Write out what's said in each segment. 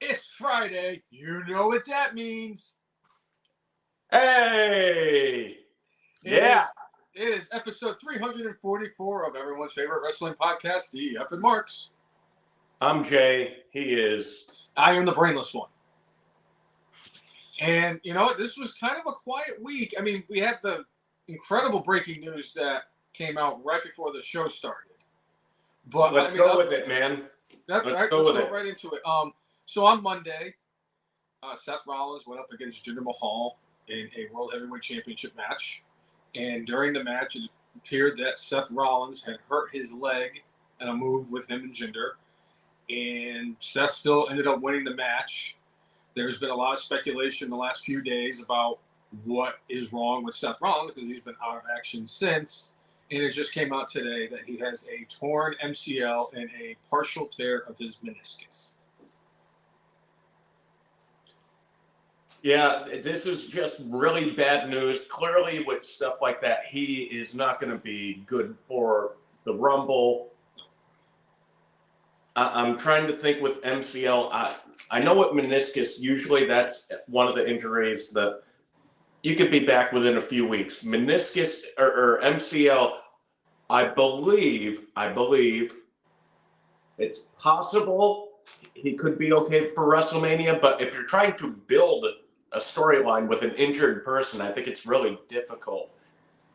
It's Friday. You know what that means. Hey! Yeah. It is episode 344 of everyone's favorite wrestling podcast, the F and Marks. I'm Jay. He is. I am the Brainless one. And you know what? This was kind of a quiet week. I mean, we had the incredible breaking news that came out right before the show started. But Let's go with it, man. Let's go right into it. So on Monday, Seth Rollins went up against Jinder Mahal in a World Heavyweight Championship match. And during the match, it appeared that Seth Rollins had hurt his leg in a move with him and Jinder. And Seth still ended up winning the match. There's been a lot of speculation the last few days about what is wrong with Seth Rollins because he's been out of action since. And it just came out today that he has a torn MCL and a partial tear of his meniscus. Yeah, this is just really bad news. Clearly, with stuff like that, he is not going to be good for the Rumble. I'm trying to think with MCL. I know with meniscus, usually that's one of the injuries that you could be back within a few weeks. Meniscus or MCL, I believe it's possible he could be okay for WrestleMania, but if you're trying to build a storyline with an injured person, I think it's really difficult.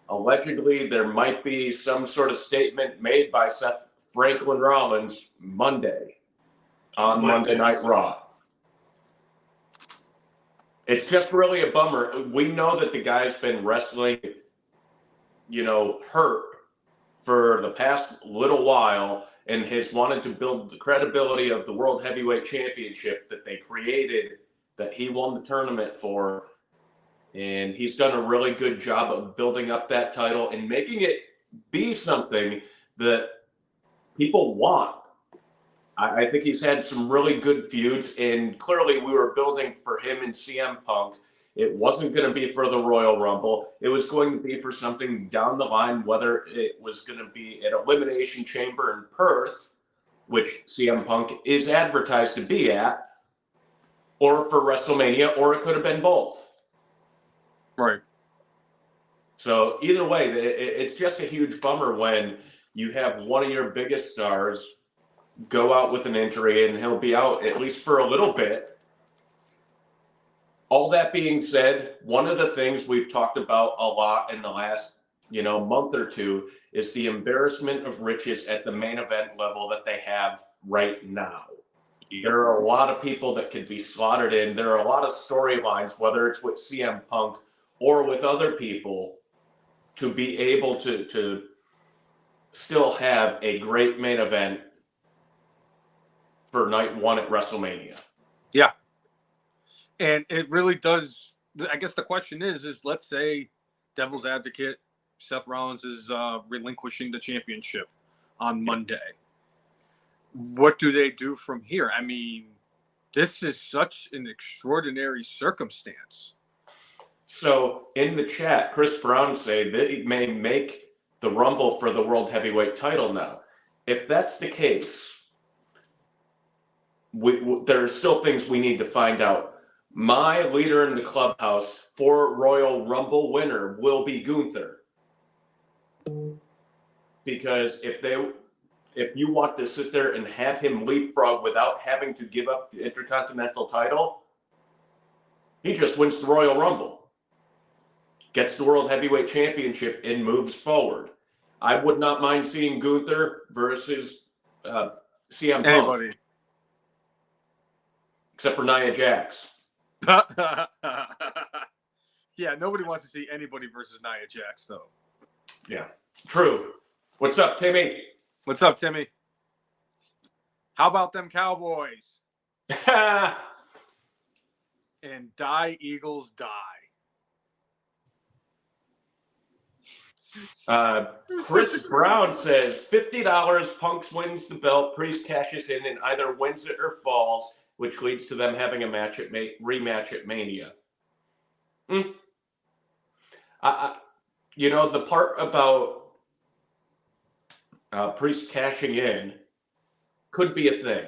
Allegedly, there might be some sort of statement made by Seth Franklin Rollins Monday on Monday Night Raw. It's just really a bummer. We know that the guy's been wrestling, hurt for the past little while and has wanted to build the credibility of the World Heavyweight Championship that they created, that he won the tournament for. And he's done a really good job of building up that title and making it be something that people want. I think he's had some really good feuds, and clearly we were building for him and CM Punk. It wasn't going to be for the Royal Rumble. It was going to be for something down the line, whether it was going to be an Elimination Chamber in Perth, which CM Punk is advertised to be at, or for WrestleMania, or it could have been both. Right. So either way, it's just a huge bummer when you have one of your biggest stars go out with an injury and he'll be out at least for a little bit. All that being said, one of the things we've talked about a lot in the last, month or two is the embarrassment of riches at the main event level that they have right now. There are a lot of people that could be slotted in. There are a lot of storylines, whether it's with CM Punk or with other people, to be able to still have a great main event for night one at WrestleMania. Yeah. And it really does. I guess the question is let's say devil's advocate, Seth Rollins is relinquishing the championship on Monday. What do they do from here? I mean, this is such an extraordinary circumstance. So in the chat, Chris Brown say that he may make the Rumble for the World Heavyweight title now. If that's the case, there are still things we need to find out. My leader in the clubhouse for Royal Rumble winner will be Gunther. Because if you want to sit there and have him leapfrog without having to give up the Intercontinental title, he just wins the Royal Rumble, gets the World Heavyweight Championship, and moves forward. I would not mind seeing Gunther versus CM Punk. Anybody. Except for Nia Jax. Yeah, nobody wants to see anybody versus Nia Jax, though. Yeah, true. What's up, Timmy? What's up, Timmy? How about them Cowboys? And die, Eagles, die. Chris Brown says $50, Punks wins the belt, Priest cashes in and either wins it or falls, which leads to them having a rematch at Mania. The part about Priest cashing in could be a thing.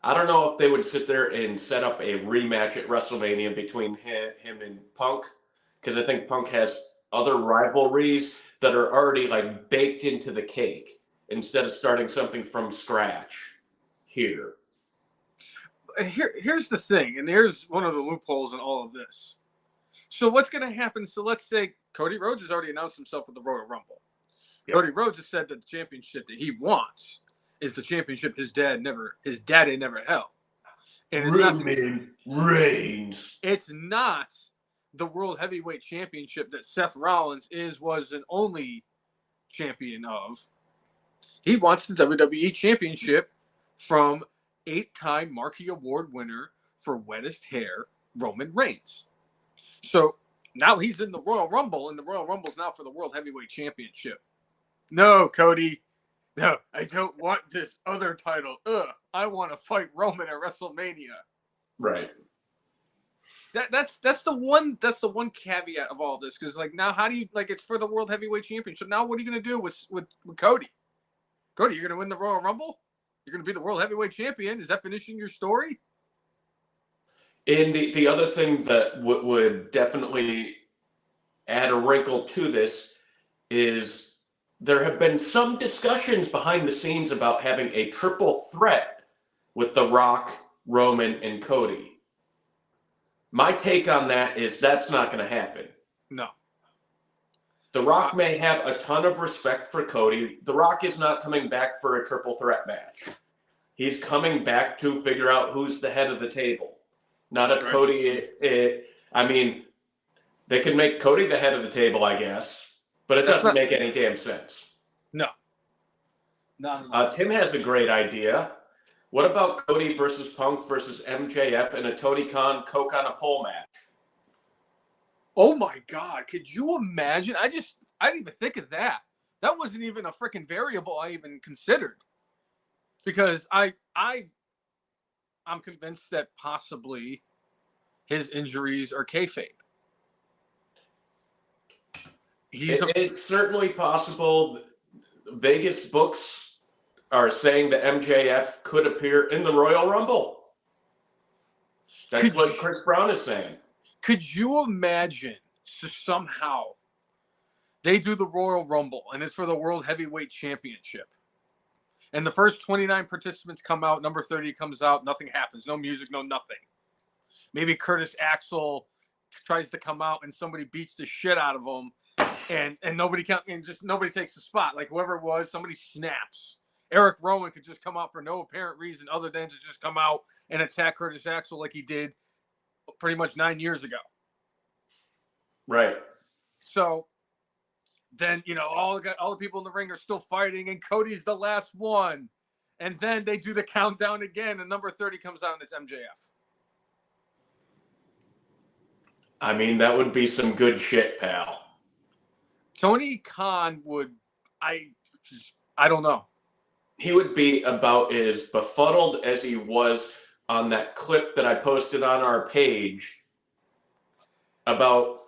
I don't know if they would sit there and set up a rematch at WrestleMania between him and Punk, because I think Punk has other rivalries that are already like baked into the cake instead of starting something from scratch here. Here's the thing, and here's one of the loopholes in all of this. So what's going to happen? So let's say Cody Rhodes has already announced himself at the Royal Rumble. Yep. Cody Rhodes has said that the championship that he wants is the championship his daddy never held. And it's Roman Reigns. It's not the World Heavyweight Championship that Seth Rollins was and only champion of. He wants the WWE Championship from 8-time Marquee Award winner for wettest hair, Roman Reigns. So now he's in the Royal Rumble, and the Royal Rumble's now for the World Heavyweight Championship. No, Cody. No, I don't want this other title. I want to fight Roman at WrestleMania. Right. That's the one caveat of all this, because like now how do you like it's for the World Heavyweight Championship. Now what are you gonna do with Cody? Cody, you're gonna win the Royal Rumble? You're gonna be the World Heavyweight Champion? Is that finishing your story? And the other thing that would definitely add a wrinkle to this is there have been some discussions behind the scenes about having a triple threat with The Rock, Roman, and Cody. My take on that is that's not going to happen. No. The Rock may have a ton of respect for Cody. The Rock is not coming back for a triple threat match. He's coming back to figure out who's the head of the table. Not if Cody, I mean, they can make Cody the head of the table, I guess, but it doesn't make any damn sense. No. Tim has a great idea. What about Cody versus Punk versus MJF in a Tony Khan Coke on a pole match? Oh my God. Could you imagine? I didn't even think of that. That wasn't even a freaking variable I even considered. Because I'm convinced that possibly his injuries are kayfabe. It's certainly possible. Vegas books are saying that MJF could appear in the Royal Rumble. That's what Chris Brown is saying. Could you imagine somehow they do the Royal Rumble and it's for the World Heavyweight Championship? And the first 29 participants come out, number 30 comes out, nothing happens. No music, no nothing. Maybe Curtis Axel tries to come out and somebody beats the shit out of him and nobody takes the spot. Like whoever it was, somebody snaps. Eric Rowan could just come out for no apparent reason other than to just come out and attack Curtis Axel like he did pretty much 9 years ago. Right. So then, all the people in the ring are still fighting, and Cody's the last one. And then they do the countdown again, and number 30 comes out, and it's MJF. I mean, that would be some good shit, pal. Tony Khan would, I don't know. He would be about as befuddled as he was on that clip that I posted on our page about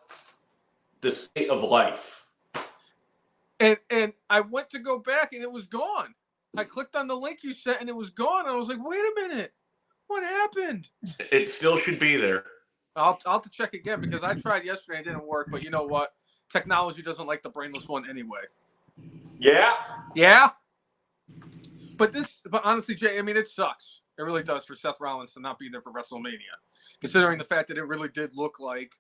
the state of life. And I went to go back and it was gone. I clicked on the link you sent and it was gone. I was like, wait a minute. What happened? It still should be there. I'll have to check again because I tried yesterday and it didn't work. But you know what? Technology doesn't like the brainless one anyway. Yeah? Yeah? But honestly, Jay, I mean, it sucks. It really does for Seth Rollins to not be there for WrestleMania. Considering the fact that it really did look like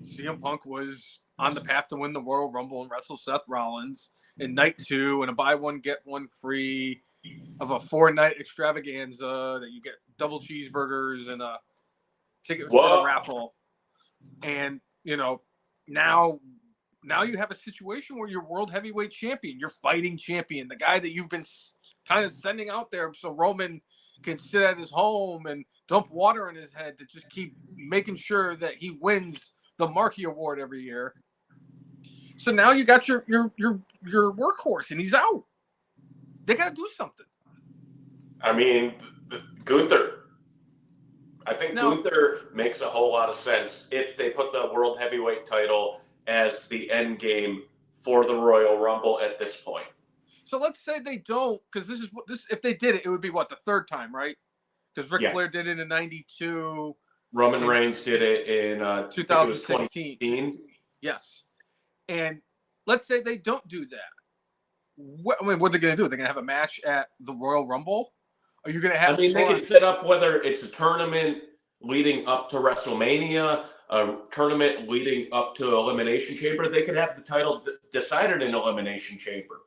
CM Punk was on the path to win the Royal Rumble and wrestle Seth Rollins in night 2 and a buy one, get one free of a 4-night extravaganza that you get double cheeseburgers and a ticket for the raffle. And, now you have a situation where you're World Heavyweight Champion. You're fighting champion, the guy that you've been kind of sending out there so Roman can sit at his home and dump water in his head to just keep making sure that he wins the Marquee Award every year. So now you got your workhorse and he's out. They got to do something. I mean, Gunther. I think Gunther makes a whole lot of sense if they put the World Heavyweight title as the end game for the Royal Rumble at this point. So let's say they don't, because this if they did it, it would be the third time, right? Because Ric Flair did it in 92. Roman Reigns did it in 2016. Yes. And let's say they don't do that. What are they going to do? They're going to have a match at the Royal Rumble? Are you going to have? I mean, they can set up whether it's a tournament leading up to WrestleMania, a tournament leading up to Elimination Chamber. They could have the title decided in Elimination Chamber.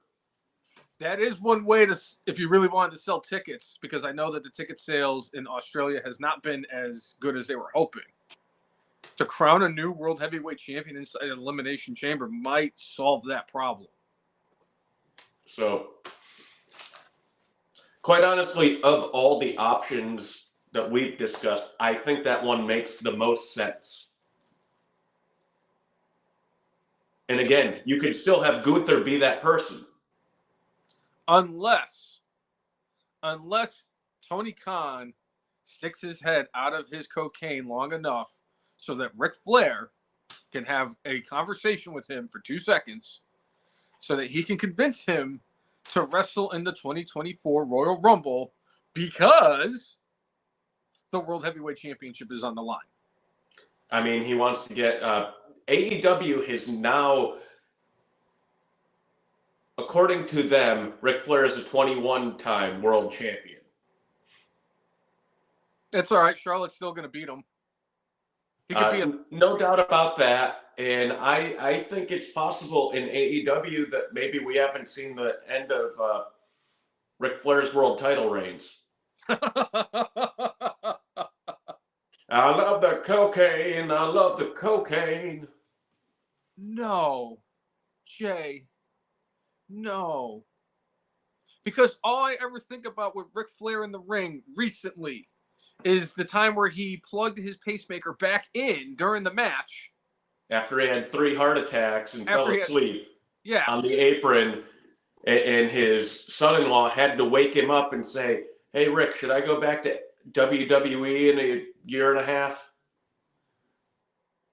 That is one way to, if you really wanted to sell tickets, because I know that the ticket sales in Australia has not been as good as they were hoping. To crown a new World Heavyweight Champion inside an Elimination Chamber might solve that problem. So, quite honestly, of all the options that we've discussed, I think that one makes the most sense. And again, you could still have Gunther be that person. Unless Tony Khan sticks his head out of his cocaine long enough so that Ric Flair can have a conversation with him for 2 seconds so that he can convince him to wrestle in the 2024 Royal Rumble because the World Heavyweight Championship is on the line. I mean, he wants to get AEW has now, according to them, Ric Flair is a 21-time world champion. That's all right. Charlotte's still going to beat him. He could be no doubt about that. And I think it's possible in AEW that maybe we haven't seen the end of Ric Flair's world title reigns. I love the cocaine. I love the cocaine. No, Jay. No. Because all I ever think about with Ric Flair in the ring recently is the time where he plugged his pacemaker back in during the match. After he had 3 heart attacks and fell asleep on the apron, and his son-in-law had to wake him up and say, "Hey, Rick, should I go back to WWE in a year and a half?"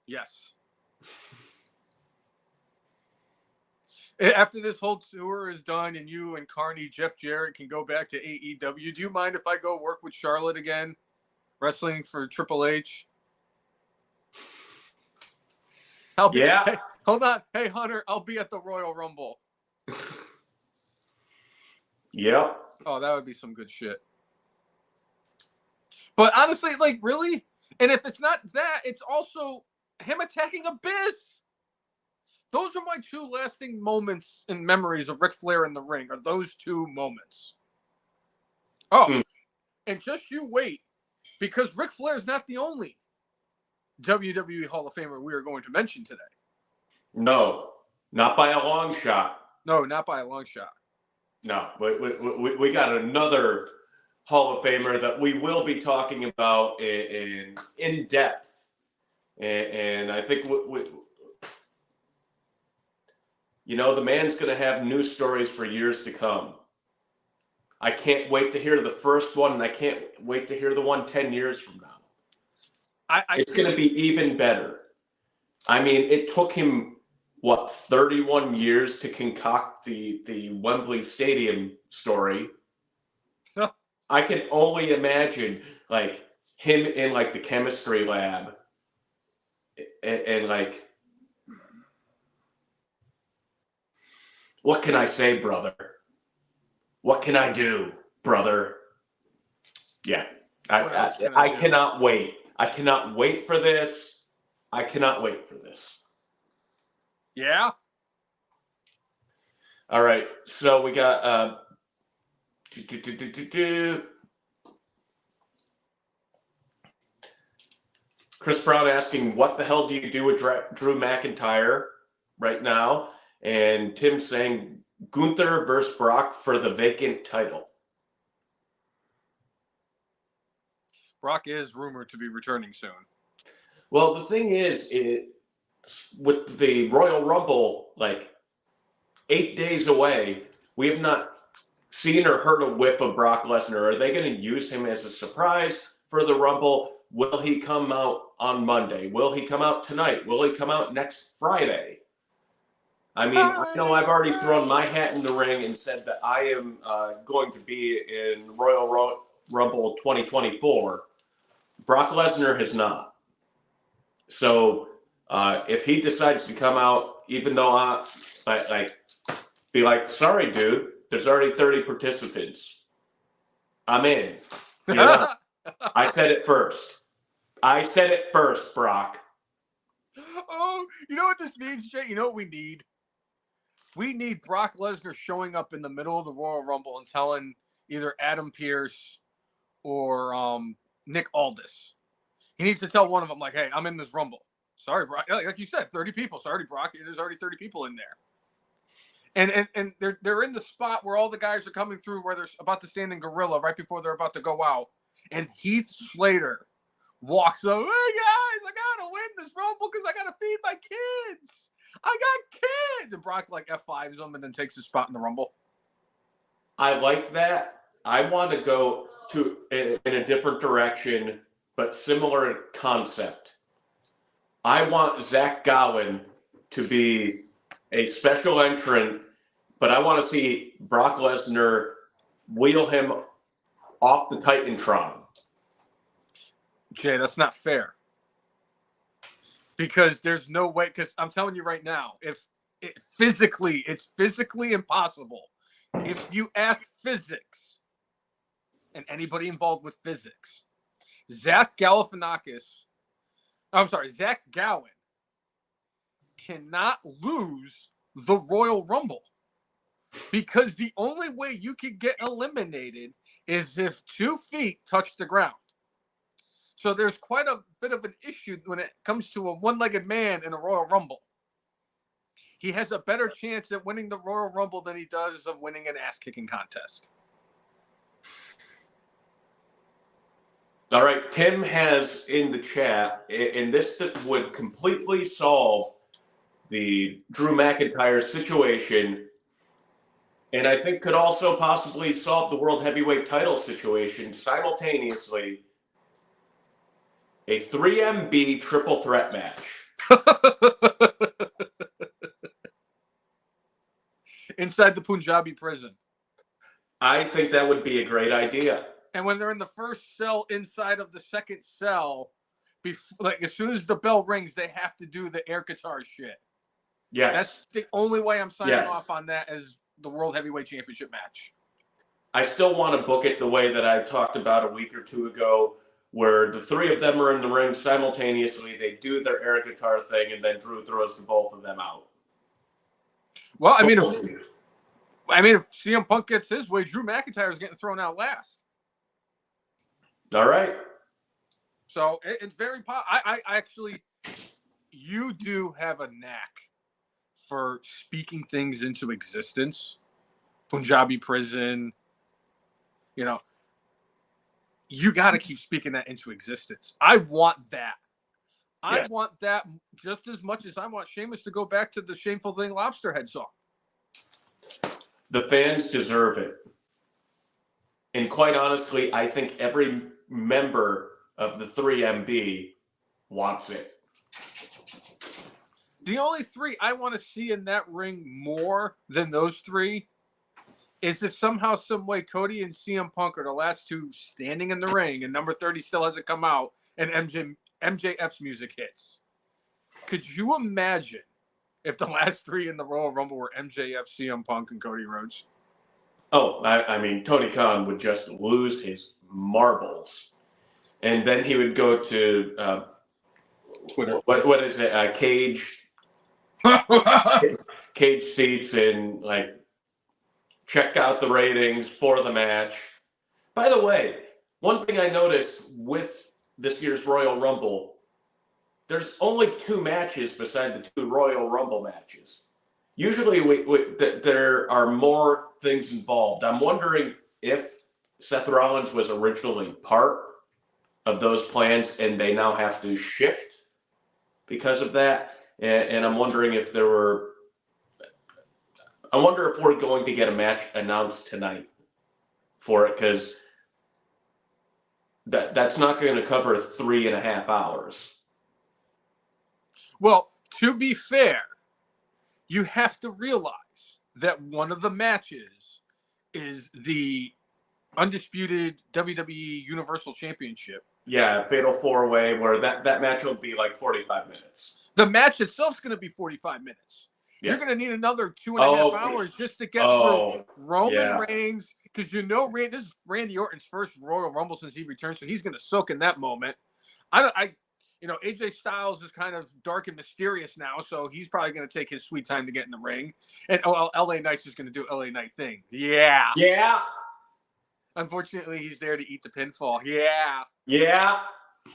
Yes. After this whole tour is done and you and Carney, Jeff Jarrett can go back to AEW, do you mind if I go work with Charlotte again, wrestling for Triple H? Hey, hold on. Hey, Hunter, I'll be at the Royal Rumble. Yep. Oh, that would be some good shit. But honestly, like, really? And if it's not that, it's also him attacking Abyss. Those are my 2 lasting moments and memories of Ric Flair in the ring, are those 2 moments. Oh, and just you wait, because Ric Flair is not the only WWE Hall of Famer we are going to mention today. No, not by a long shot. No, not by a long shot. No, we got another Hall of Famer that we will be talking about in depth, and I think the man's going to have news stories for years to come. I can't wait to hear the first one, and I can't wait to hear the one 10 years from now. It's going to be even better. I mean, it took him, 31 years to concoct the Wembley Stadium story. I can only imagine, like, him in, like, the chemistry lab and like, what can I say, brother? What can I do, brother? Yeah, I cannot wait. I cannot wait for this. I cannot wait for this. Yeah? All right, so we got Chris Brown asking, what the hell do you do with Drew McIntyre right now? And Tim saying, Gunther versus Brock for the vacant title. Brock is rumored to be returning soon. Well, the thing is, with the Royal Rumble, like 8 days away, we have not seen or heard a whiff of Brock Lesnar. Are they going to use him as a surprise for the Rumble? Will he come out on Monday? Will he come out tonight? Will he come out next Friday? I mean, I know I've already thrown my hat in the ring and said that I am going to be in Royal Rumble 2024. Brock Lesnar has not. So if he decides to come out, even though I be like, sorry, dude, there's already 30 participants. I'm in. You're not. I said it first. I said it first, Brock. Oh, you know what this means, Jay? You know what we need? We need Brock Lesnar showing up in the middle of the Royal Rumble and telling either Adam Pearce or Nick Aldis. He needs to tell one of them, like, hey, I'm in this Rumble. Sorry, Brock. Like you said, 30 people. Sorry, Brock. There's already 30 people in there. And they're in the spot where all the guys are coming through where they're about to stand in gorilla right before they're about to go out. And Heath Slater walks up, hey, guys, I got to win this Rumble because I got to feed my kids. I got kids. And Brock, like, F5s him and then takes his spot in the Rumble. I like that. I want to go in a different direction, but similar concept. I want Zach Gowen to be a special entrant, but I want to see Brock Lesnar wheel him off the Titantron. Jay, that's not fair. Because there's no way, because I'm telling you right now, it's physically impossible. If you ask physics and anybody involved with physics, Zach Gowen cannot lose the Royal Rumble because the only way you could get eliminated is if 2 feet touch the ground. So there's quite a bit of an issue when it comes to a one-legged man in a Royal Rumble. He has a better chance at winning the Royal Rumble than he does of winning an ass-kicking contest. All right, Tim has in the chat, and this would completely solve the Drew McIntyre situation, and I think could also possibly solve the World Heavyweight title situation simultaneously. A 3MB triple threat match. Inside the Punjabi prison. I think that would be a great idea. And when they're in the first cell inside of the second cell, like as soon as the bell rings, they have to do the air guitar shit. Yes. That's the only way I'm signing off on that as the World Heavyweight Championship match. I still want to book it the way that I talked about a week or two ago, where the 3 of them are in the ring simultaneously. They do their air guitar thing, and then Drew throws the both of them out. Well, I mean, if CM Punk gets his way, Drew McIntyre is getting thrown out last. All right. So it's very I actually, you do have a knack for speaking things into existence. Punjabi prison, you know, you got to keep speaking that into existence. I want that. I want that just as much as I want Sheamus to go back to the Shameful Thing Lobster Head song. The fans deserve it. And quite honestly, I think every member of the 3MB wants it. The only 3 I want to see in that ring more than those 3 is if somehow, some way, Cody and CM Punk are the last 2 standing in the ring and number 30 still hasn't come out and MJF's music hits. Could you imagine if the last 3 in the Royal Rumble were MJF, CM Punk, and Cody Rhodes? Oh, I mean, Tony Khan would just lose his marbles. And then he would go to Twitter. What is it? Cage seats and like check out the ratings for the match. By the way, one thing I noticed with this year's Royal Rumble, there's only 2 matches beside the 2 Royal Rumble matches. Usually there are more things involved. I'm wondering if Seth Rollins was originally part of those plans and they now have to shift because of that. And I'm wondering if I wonder if we're going to get a match announced tonight for it, because that's not going to cover 3.5 hours. Well, to be fair, you have to realize that one of the matches is the undisputed WWE Universal Championship. Yeah, Fatal 4-Way, where that match will be like 45 minutes. The match itself is going to be 45 minutes. Yeah. You're going to need another 2.5 hours just to get through Roman Reigns, because this is Randy Orton's first Royal Rumble since he returned, so he's going to soak in that moment. AJ Styles is kind of dark and mysterious now, so he's probably going to take his sweet time to get in the ring. And LA Knight's just going to do LA Knight thing. Yeah. Yeah. Unfortunately, he's there to eat the pinfall. Yeah. Yeah.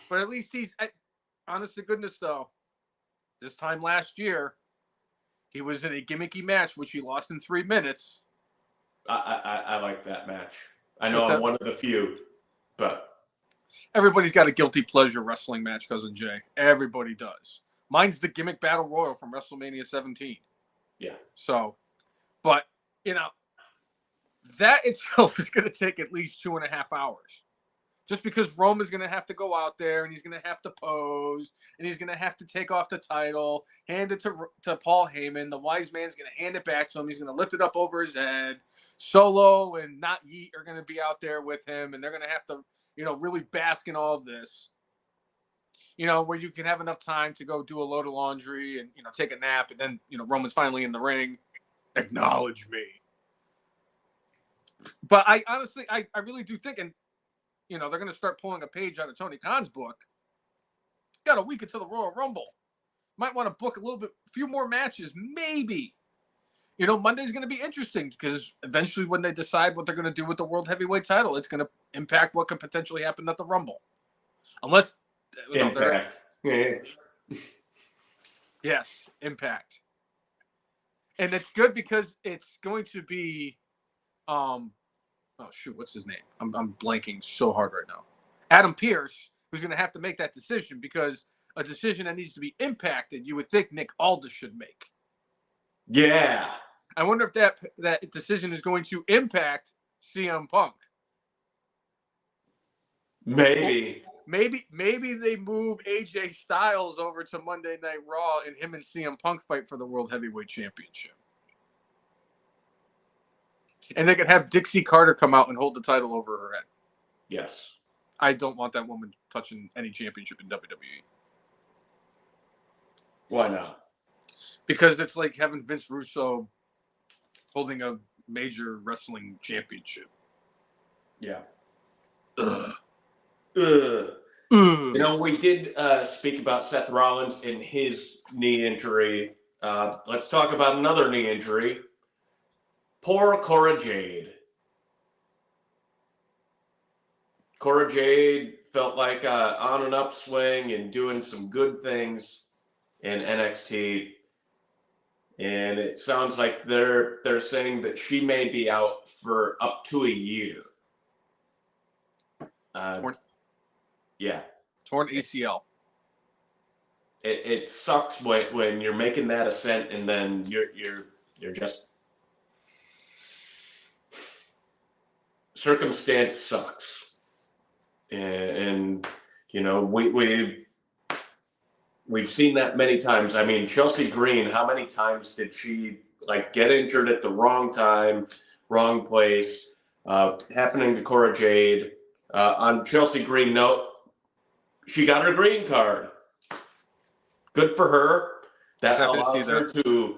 But at least honest to goodness, though, this time last year, he was in a gimmicky match, which he lost in 3 minutes. I like that match. I know I'm one of the few, but everybody's got a guilty pleasure wrestling match, Cousin Jay. Everybody does. Mine's the gimmick battle royal from WrestleMania 17. Yeah. So, but that itself is going to take at least 2.5 hours. Just because Roman's going to have to go out there and he's going to have to pose and he's going to have to take off the title, hand it to Paul Heyman. The wise man's going to hand it back to him. He's going to lift it up over his head. Solo and not Yeet are going to be out there with him, and they're going to have to, really bask in all of this. Where you can have enough time to go do a load of laundry and, take a nap, and then, Roman's finally in the ring. Acknowledge me. But I honestly, I really do think, and they're going to start pulling a page out of Tony Khan's book. Got a week until the Royal Rumble. Might want to book a few more matches, maybe. Monday's going to be interesting because eventually when they decide what they're going to do with the World Heavyweight title, it's going to impact what could potentially happen at the Rumble. Unless... Impact. Yes, Impact. And it's good because it's going to be... oh shoot, what's his name? I'm blanking so hard right now. Adam Pearce, who's going to have to make that decision, because a decision that needs to be impacted, you would think Nick Aldis should make. Yeah. I wonder if that decision is going to impact CM Punk. Maybe they move AJ Styles over to Monday Night Raw and him and CM Punk fight for the World Heavyweight Championship. And they could have Dixie Carter come out and hold the title over her head. Yes. I don't want that woman touching any championship in WWE. Why not? Because it's like having Vince Russo holding a major wrestling championship. Yeah. Ugh. Ugh. We did speak about Seth Rollins and his knee injury. Let's talk about another knee injury. Poor Cora Jade. Cora Jade felt like on an upswing and doing some good things in NXT. And it sounds like they're saying that she may be out for up to a year. Yeah. Torn ACL. It sucks when you're making that ascent and then you're just... Circumstance sucks. And we've seen that many times. I mean, Chelsea Green, how many times did she get injured at the wrong time, wrong place? Happening to Cora Jade. On Chelsea Green note, she got her green card. Good for her. That allows her to,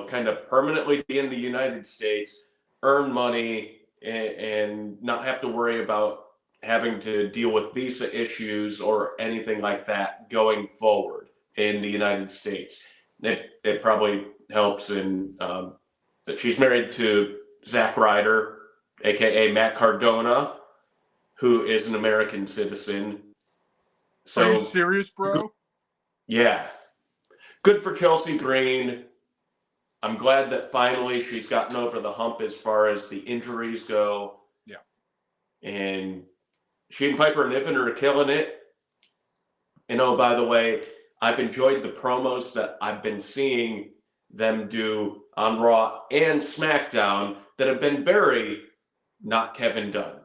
kind of permanently be in the United States, earn money, and not have to worry about having to deal with visa issues or anything like that going forward in the United States. It probably helps in that she's married to Zack Ryder, a.k.a. Matt Cardona, who is an American citizen. So, are you serious, bro? Yeah. Good for Chelsea Green. I'm glad that finally she's gotten over the hump as far as the injuries go. Yeah. And she and Piper Niven are killing it. And oh, by the way, I've enjoyed the promos that I've been seeing them do on Raw and SmackDown that have been very not Kevin Dunn.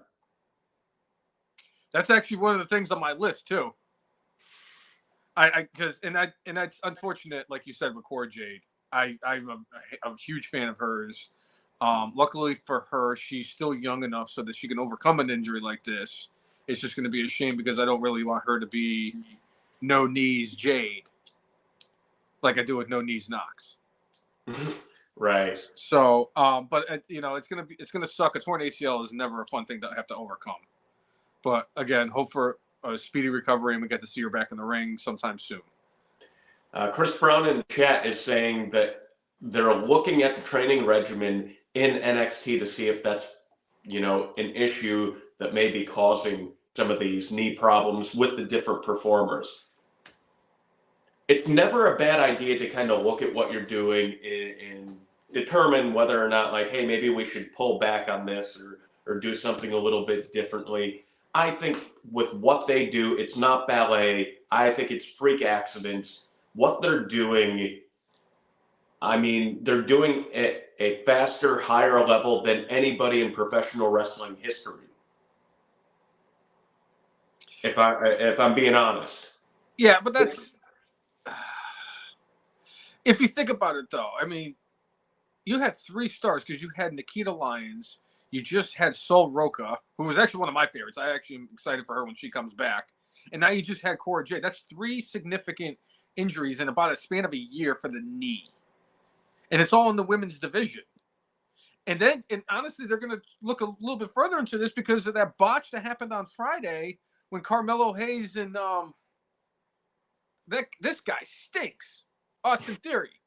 That's actually one of the things on my list too. Because that's unfortunate, like you said, with Cora Jade. I'm a huge fan of hers. Luckily for her, she's still young enough so that she can overcome an injury like this. It's just going to be a shame because I don't really want her to be no knees Jade, like I do with no knees Knox. Right. So, but it's gonna suck. A torn ACL is never a fun thing to have to overcome. But again, hope for a speedy recovery and we get to see her back in the ring sometime soon. Chris Brown in the chat is saying that they're looking at the training regimen in NXT to see if that's, an issue that may be causing some of these knee problems with the different performers. It's never a bad idea to kind of look at what you're doing and determine whether or not, like, hey, maybe we should pull back on this or do something a little bit differently. I think with what they do, it's not ballet. I think it's freak accidents. What they're doing, they're doing at a faster, higher level than anybody in professional wrestling history. If I'm being honest. Yeah, but that's if you think about it, though. You had 3 stars because you had Nikita Lyons. You just had Sol Roca, who was actually one of my favorites. I actually am excited for her when she comes back. And now you just had Cora Jade. That's 3 significant injuries in about a span of a year for the knee. And it's all in the women's division. And honestly, they're going to look a little bit further into this because of that botch that happened on Friday when Carmelo Hayes and this guy stinks, Austin Theory.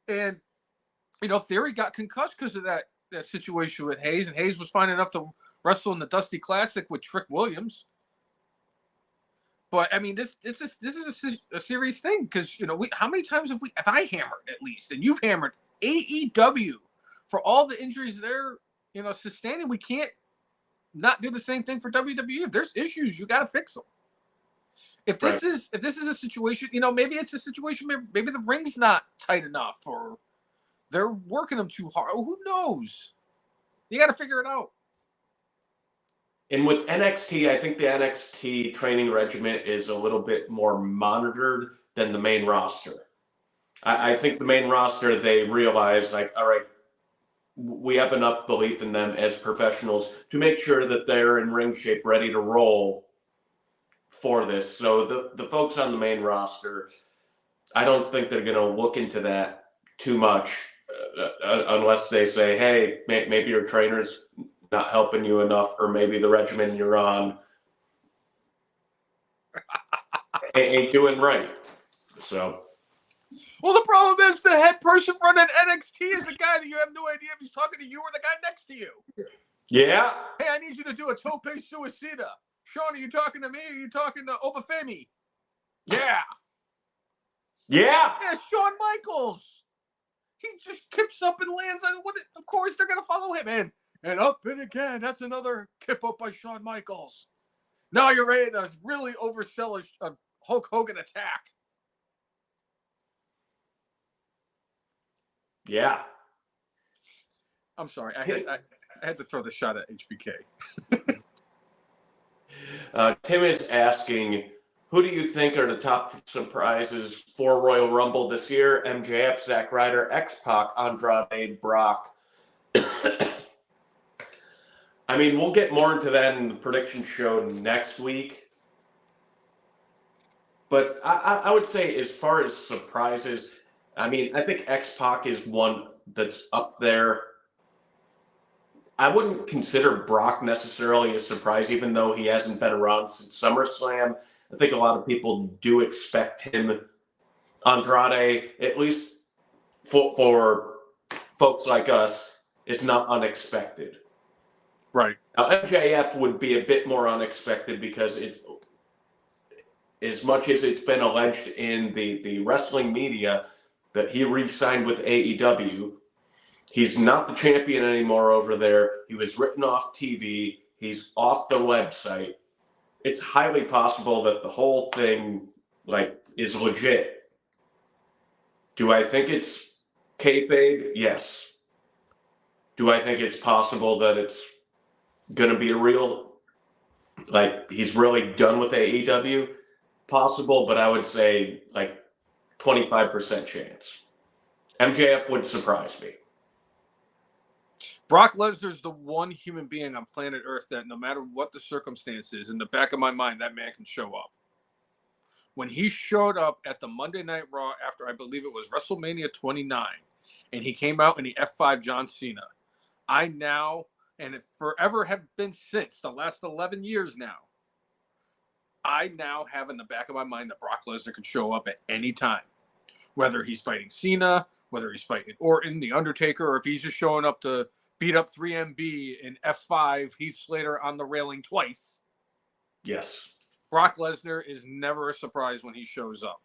And, Theory got concussed because of that situation with Hayes, and Hayes was fine enough to wrestle in the Dusty Classic with Trick Williams. But this is a serious thing because how many times have I hammered at least, and you've hammered AEW for all the injuries they're sustaining. We can't not do the same thing for WWE. If there's issues, you got to fix them. If this is a situation, maybe it's a situation where maybe the ring's not tight enough or they're working them too hard. Who knows? You got to figure it out. And with NXT, I think the NXT training regimen is a little bit more monitored than the main roster. I think the main roster, they realize, like, all right, we have enough belief in them as professionals to make sure that they're in ring shape, ready to roll for this. So the folks on the main roster, I don't think they're going to look into that too much unless they say, hey, maybe your trainer's not helping you enough, or maybe the regimen you're on ain't doing right. So, well, the problem is the head person running NXT is the guy that you have no idea if he's talking to you or the guy next to you. Yeah. Hey, I need you to do a tope suicida. Sean, are you talking to me or are you talking to Obafemi? Yeah. Yeah. Yeah, Shawn Michaels. He just kips up and lands on what? Of course, they're going to follow him in. And up and again. That's another kip up by Shawn Michaels. Now you're ready to really oversell a Hulk Hogan attack. Yeah. I'm sorry. I had to throw the shot at HBK. Tim is asking, who do you think are the top surprises for Royal Rumble this year? MJF, Zack Ryder, X-Pac, Andrade, Brock. We'll get more into that in the prediction show next week. But I would say as far as surprises, I think X-Pac is one that's up there. I wouldn't consider Brock necessarily a surprise, even though he hasn't been around since SummerSlam. I think a lot of people do expect him. Andrade, at least for folks like us, is not unexpected. Right. Now, MJF would be a bit more unexpected because it's, as much as it's been alleged in the wrestling media that he re-signed with AEW, he's not the champion anymore over there. He was written off TV. He's off the website. It's highly possible that the whole thing, is legit. Do I think it's kayfabe? Yes. Do I think it's possible that it's going to be a real, he's really done with AEW? Possible, but I would say 25% chance. MJF would surprise me. Brock Lesnar's the one human being on planet Earth that no matter what the circumstance is, in the back of my mind, that man can show up. When he showed up at the Monday Night Raw after, I believe it was WrestleMania 29, and he came out in the F5 John Cena, I now, and it forever have been since, the last 11 years now, I now have in the back of my mind that Brock Lesnar can show up at any time. Whether he's fighting Cena, whether he's fighting Orton, The Undertaker, or if he's just showing up to beat up 3MB in F5, Heath Slater on the railing twice. Yes. Brock Lesnar is never a surprise when he shows up.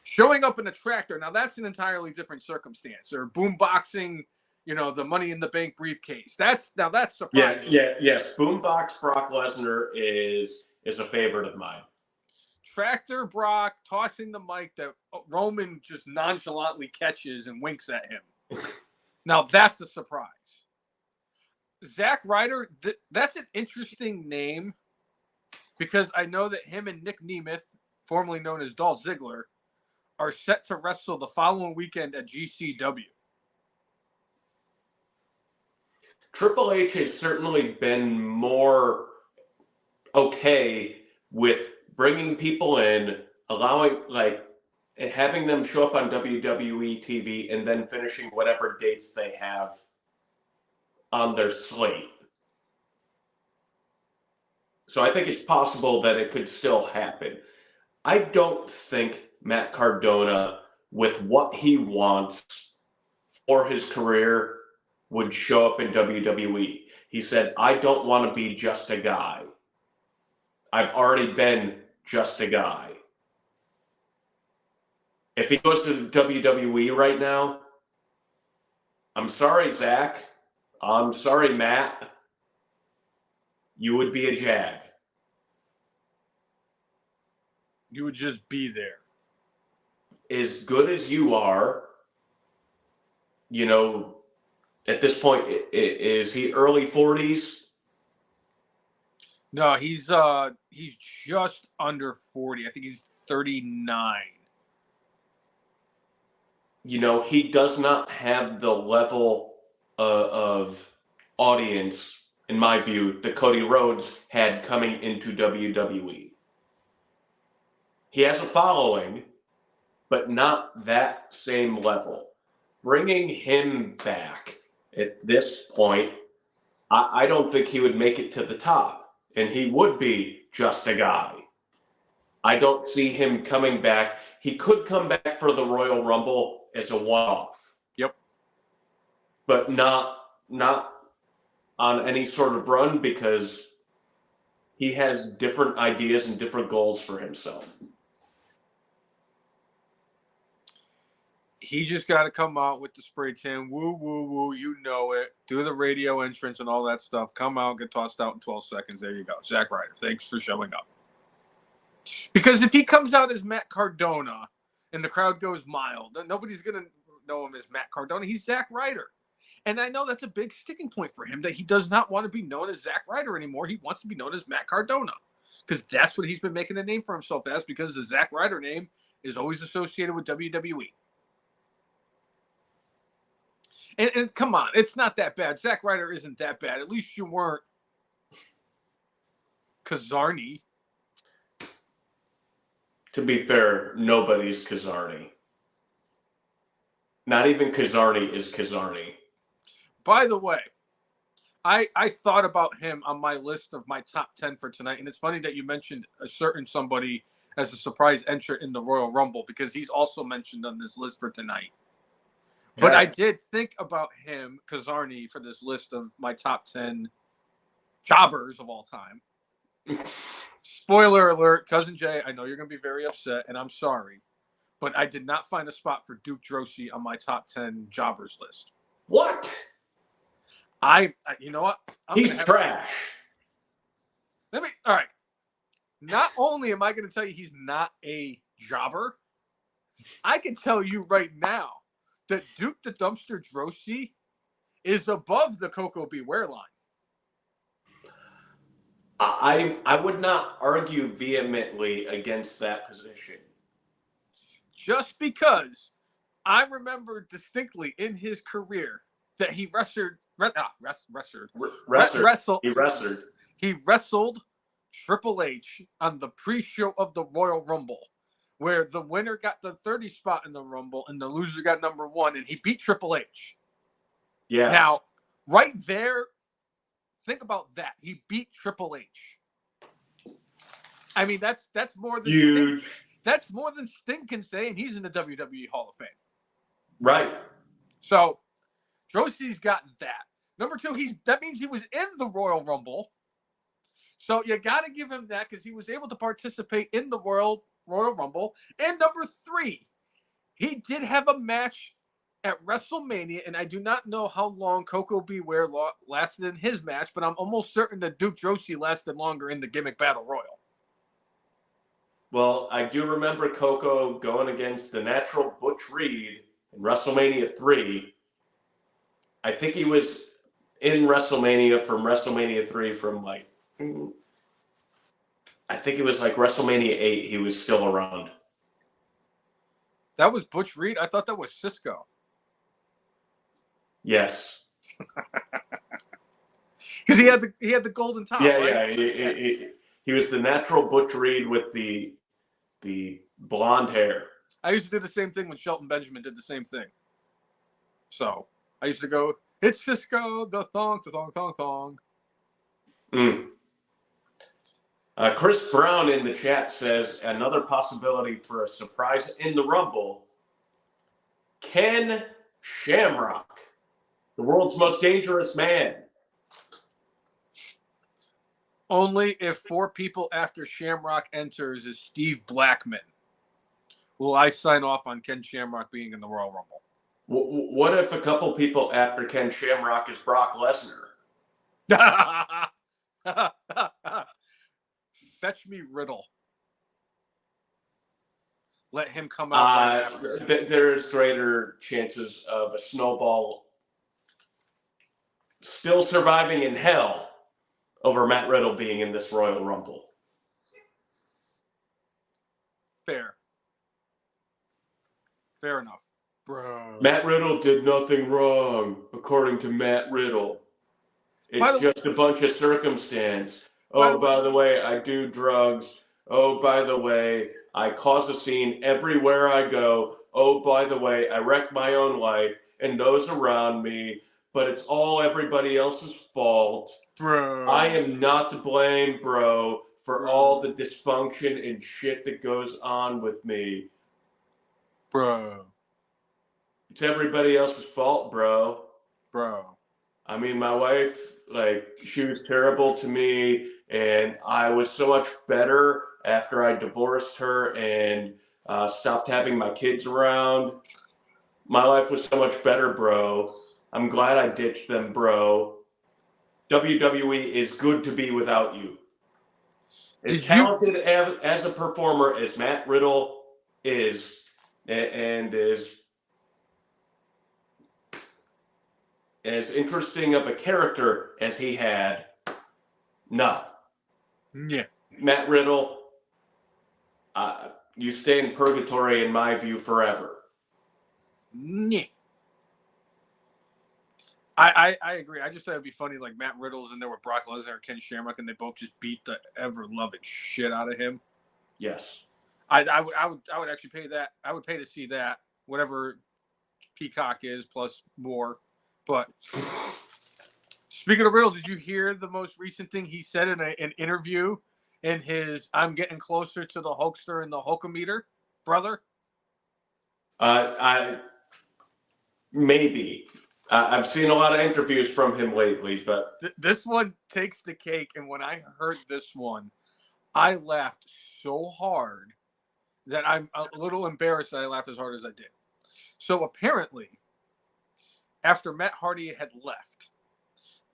Showing up in a tractor, now that's an entirely different circumstance. Or boomboxing, the Money in the Bank briefcase. That's surprising. Yes. Boombox Brock Lesnar is a favorite of mine. Tractor Brock tossing the mic that Roman just nonchalantly catches and winks at him. Now that's a surprise. Zack Ryder, that's an interesting name because I know that him and Nick Nemeth, formerly known as Dolph Ziggler, are set to wrestle the following weekend at GCW. Triple H has certainly been more okay with bringing people in, allowing, having them show up on WWE TV and then finishing whatever dates they have on their slate. So I think it's possible that it could still happen. I don't think Matt Cardona, with what he wants for his career, would show up in WWE. He said, I don't want to be just a guy. I've already been just a guy. If he goes to WWE right now, I'm sorry, Zach. I'm sorry, Matt. You would be a jag. You would just be there. As good as you are, at this point, is he early 40s? No, he's just under 40. I think he's 39. He does not have the level of audience, in my view, that Cody Rhodes had coming into WWE. He has a following, but not that same level. Bringing him back at this point, I don't think he would make it to the top, and he would be just a guy. I don't see him coming back. He could come back for the Royal Rumble as a one-off. Yep. But not on any sort of run because he has different ideas and different goals for himself. He just got to come out with the spray tan, woo, woo, woo, you know it, do the radio entrance and all that stuff, come out, get tossed out in 12 seconds, there you go. Zack Ryder, thanks for showing up. Because if he comes out as Matt Cardona and the crowd goes mild, then nobody's going to know him as Matt Cardona. He's Zack Ryder. And I know that's a big sticking point for him, that he does not want to be known as Zack Ryder anymore. He wants to be known as Matt Cardona. Because that's what he's been making a name for himself as, because the Zack Ryder name is always associated with WWE. And come on, it's not that bad. Zack Ryder isn't that bad. At least you weren't Kazarni. To be fair, nobody's Kazarni. Not even Kazarni is Kazarni. By the way, I thought about him on my list of my top 10 for tonight. And it's funny that you mentioned a certain somebody as a surprise entrant in the Royal Rumble, because he's also mentioned on this list for tonight. But I did think about him, Kazarni, for this list of my top 10 jobbers of all time. Spoiler alert, Cousin Jay, I know you're going to be very upset, and I'm sorry, but I did not find a spot for Duke Droese on my top 10 jobbers list. What? You know what? He's trash. All right. Not only am I going to tell you he's not a jobber, I can tell you right now that Duke the Dumpster Droese is above the Coco Beware line. I would not argue vehemently against that position. Just because I remember distinctly in his career that he wrestled He wrestled Triple H on the pre-show of the Royal Rumble, where the winner got the 30 spot in the Rumble and the loser got number 1, and he beat Triple H. Yeah. Now, right there, think about that. He beat Triple H. I mean, that's more than huge. That's more than Sting can say, and he's in the WWE Hall of Fame. Right. So, Drosey's got that. Number 2, that means he was in the Royal Rumble. So you got to give him that because he was able to participate in the Royal Rumble. And number 3, he did have a match at WrestleMania, and I do not know how long Coco Beware lasted in his match, but I'm almost certain that Duke Drosey lasted longer in the Gimmick Battle Royal. Well, I do remember Coco going against the Natural Butch Reed in WrestleMania 3. I think he was in WrestleMania from WrestleMania 3 from like, I think it was like WrestleMania 8. He was still around. That was Butch Reed? I thought that was Cisco. Yes. Because he had the golden top, yeah, right? Yeah. He was the Natural Butch Reed with the blonde hair. I used to do the same thing when Shelton Benjamin did the same thing. So I used to go, it's Cisco, the thong. Chris Brown in the chat says another possibility for a surprise in the Rumble. Ken Shamrock, the world's most dangerous man. Only if 4 people after Shamrock enters is Steve Blackman will I sign off on Ken Shamrock being in the Royal Rumble. What if a couple people after Ken Shamrock is Brock Lesnar? Fetch me Riddle. Let him come out right after. There's greater chances of a snowball still surviving in hell over Matt Riddle being in this Royal Rumble. Fair enough. Bro. Matt Riddle did nothing wrong, according to Matt Riddle. It's just a bunch of circumstance. Oh, by the way, I do drugs. Oh, by the way, I cause a scene everywhere I go. Oh, by the way, I wreck my own life and those around me, but it's all everybody else's fault. Bro. I am not to blame, bro, for all the dysfunction and shit that goes on with me. Bro. It's everybody else's fault, bro. Bro. I mean, my wife, she was terrible to me, and I was so much better after I divorced her and stopped having my kids around. My life was so much better, bro. I'm glad I ditched them, bro. WWE is good to be without you. As talented as a performer as Matt Riddle is, and is as interesting of a character as he had, no. Yeah. Matt Riddle, you stay in purgatory, in my view, forever. Yeah. I agree. I just thought it'd be funny, like Matt Riddle's in there with Brock Lesnar or Ken Shamrock, and they both just beat the ever-loving shit out of him. Yes. I would actually pay that. I would pay to see that, whatever Peacock is, plus more. But speaking of Riddle, did you hear the most recent thing he said in an interview in his I'm getting closer to the Hulkster and the Hulkameter, brother? Maybe. I've seen a lot of interviews from him lately, but this one takes the cake. And when I heard this one, I laughed so hard that I'm a little embarrassed that I laughed as hard as I did. So apparently, after Matt Hardy had left,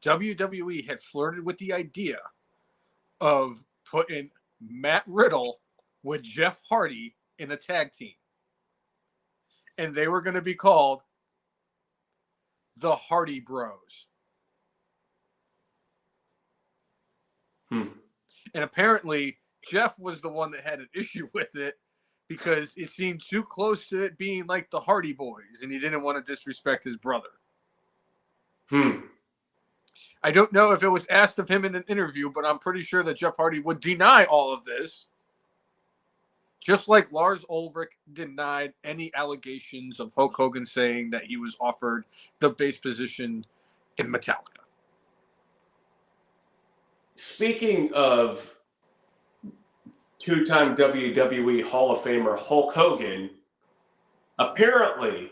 WWE had flirted with the idea of putting Matt Riddle with Jeff Hardy in a tag team. And they were going to be called the Hardy Bros. And apparently, Jeff was the one that had an issue with it because it seemed too close to it being like the Hardy Boys, and he didn't want to disrespect his brother. I don't know if it was asked of him in an interview, but I'm pretty sure that Jeff Hardy would deny all of this. Just like Lars Ulrich denied any allegations of Hulk Hogan saying that he was offered the bass position in Metallica. Speaking of two-time WWE Hall of Famer Hulk Hogan, apparently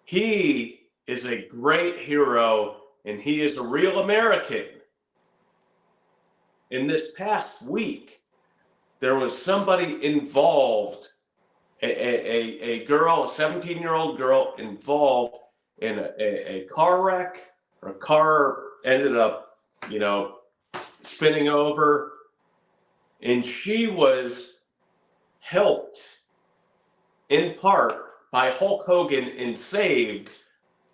he is a great hero and he is a real American. In this past week, there was somebody involved, a girl, a 17-year-old girl involved in a car wreck. Her car ended up, spinning over, and she was helped in part by Hulk Hogan and saved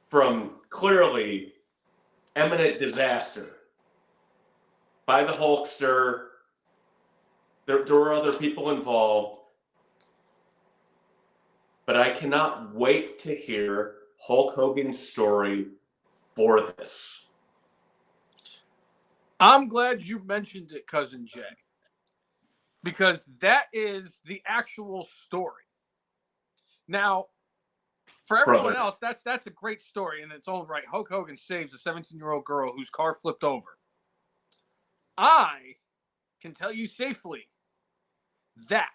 from clearly imminent disaster by the Hulkster. There were other people involved, but I cannot wait to hear Hulk Hogan's story for this. I'm glad you mentioned it, Cousin Jay, because that is the actual story. Now, for everyone else, that's a great story in its own right. Hulk Hogan saves a 17-year-old girl whose car flipped over. I can tell you safely that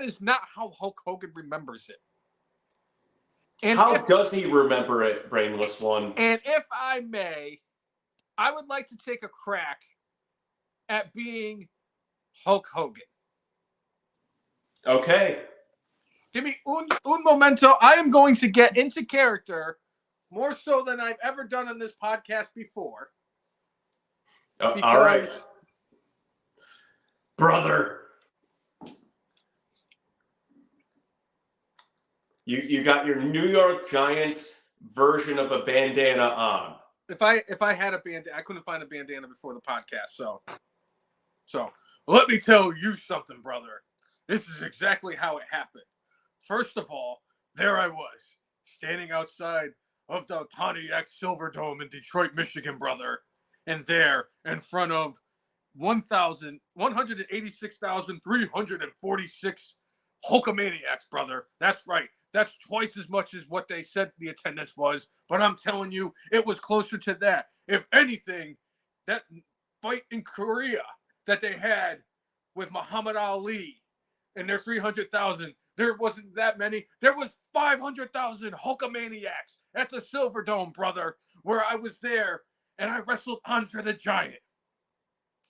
is not how Hulk Hogan remembers it. And how does he remember it, Brainless One? And if I may, I would like to take a crack at being Hulk Hogan. Okay. Give me un momento. I am going to get into character more so than I've ever done on this podcast before. All right. Brother. You got your New York Giants version of a bandana on. If I had a bandana, I couldn't find a bandana before the podcast. So let me tell you something, brother. This is exactly how it happened. First of all, there I was, standing outside of the Pontiac Silverdome in Detroit, Michigan, brother. And there, in front of 186,346 Hulkamaniacs, brother. That's right. That's twice as much as what they said the attendance was. But I'm telling you, it was closer to that. If anything, that fight in Korea that they had with Muhammad Ali and their 300,000, there wasn't that many. There was 500,000 Hulkamaniacs at the Silverdome, brother, where I was there and I wrestled Andre the Giant.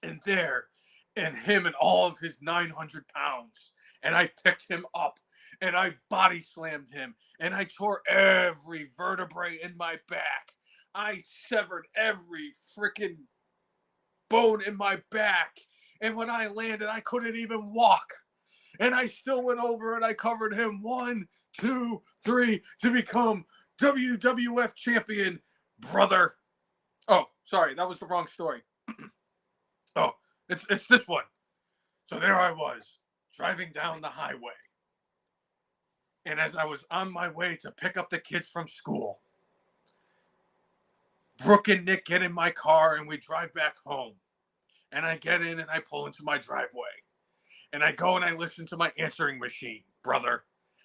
And there, and him and all of his 900 pounds. And I picked him up and I body slammed him and I tore every vertebrae in my back. I severed every freaking bone in my back. And when I landed, I couldn't even walk. And I still went over and I covered him 1, 2, 3 to become WWF champion, brother. Oh, sorry, that was the wrong story. Oh, it's this one. So there I was, driving down the highway. And as I was on my way to pick up the kids from school, Brooke and Nick get in my car and we drive back home. And I get in and I pull into my driveway. And I go and I listen to my answering machine, brother.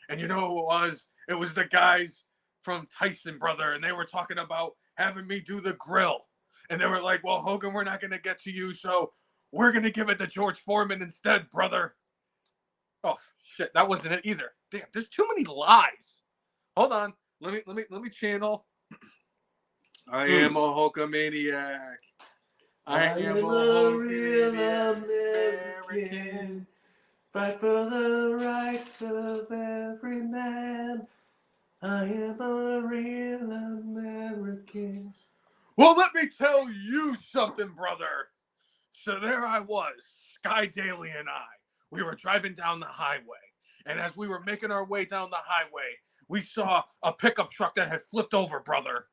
And you know who it was? It was the guys from Tyson, brother. And they were talking about having me do the grill. And they were like, well, Hogan, we're not going to get to you, so we're going to give it to George Foreman instead, brother. Oh, shit, that wasn't it either. Damn, there's too many lies. Hold on. Let me channel. I am a Hulkamaniac. I am a real American. Fight for the rights of every man. I am a real American. Well, let me tell you something, brother. So there I was, Sky Daly and I. We were driving down the highway. And as we were making our way down the highway, we saw a pickup truck that had flipped over, brother.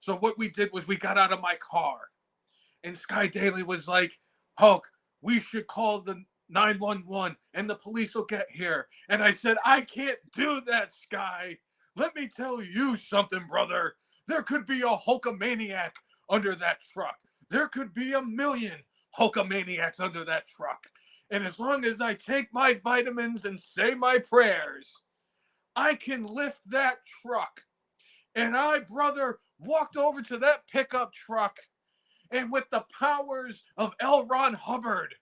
So what we did was we got out of my car. And Sky Daly was like, Hulk, we should call the 911 and the police will get here. And I said, I can't do that, Sky. Let me tell you something, brother. There could be a Hulkamaniac under that truck. There could be 1,000,000 Hulkamaniacs under that truck. And as long as I take my vitamins and say my prayers, I can lift that truck. And I, brother, walked over to that pickup truck, and with the powers of L. Ron Hubbard,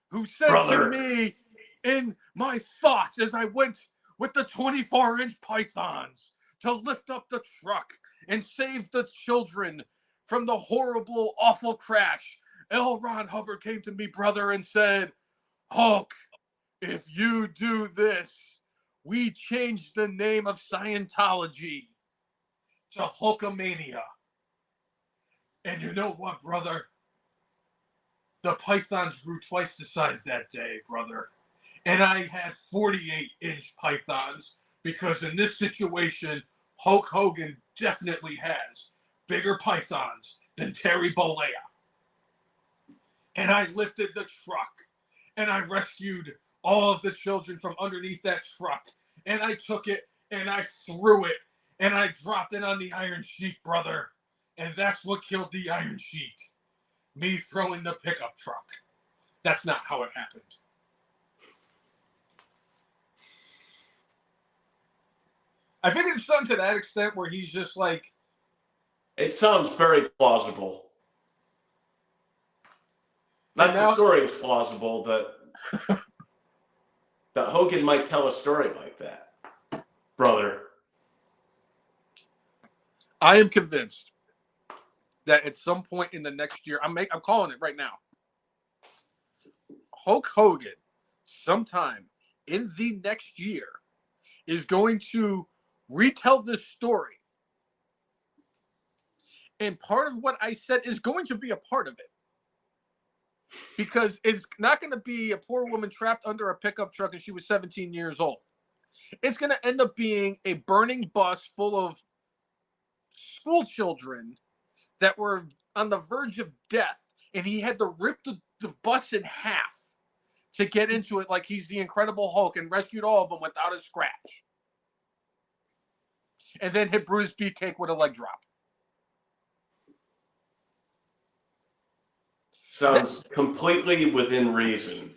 who said to me in my thoughts as I went with the 24-inch pythons to lift up the truck and save the children from the horrible, awful crash, L. Ron Hubbard came to me, brother, and said, Hulk, if you do this, we change the name of Scientology to Hulkamania. And you know what, brother? The pythons grew twice the size that day, brother. And I had 48-inch pythons because in this situation, Hulk Hogan definitely has bigger pythons than Terry Bollea. And I lifted the truck, and I rescued all of the children from underneath that truck. And I took it, and I threw it, and I dropped it on the Iron Sheik, brother. And that's what killed the Iron Sheik. Me throwing the pickup truck. That's not how it happened. I think it's something to that extent where he's just like... It sounds very plausible. Not the story is plausible, that Hogan might tell a story like that. Brother. I am convinced that at some point in the next year, I'm calling it right now. Hulk Hogan, sometime in the next year, is going to retell this story. And part of what I said is going to be a part of it. Because it's not going to be a poor woman trapped under a pickup truck and she was 17 years old. It's going to end up being a burning bus full of school children that were on the verge of death, and he had to rip the bus in half to get into it like he's the Incredible Hulk and rescued all of them without a scratch. And then hit Brutus Beefcake with a leg drop. Sounds completely within reason.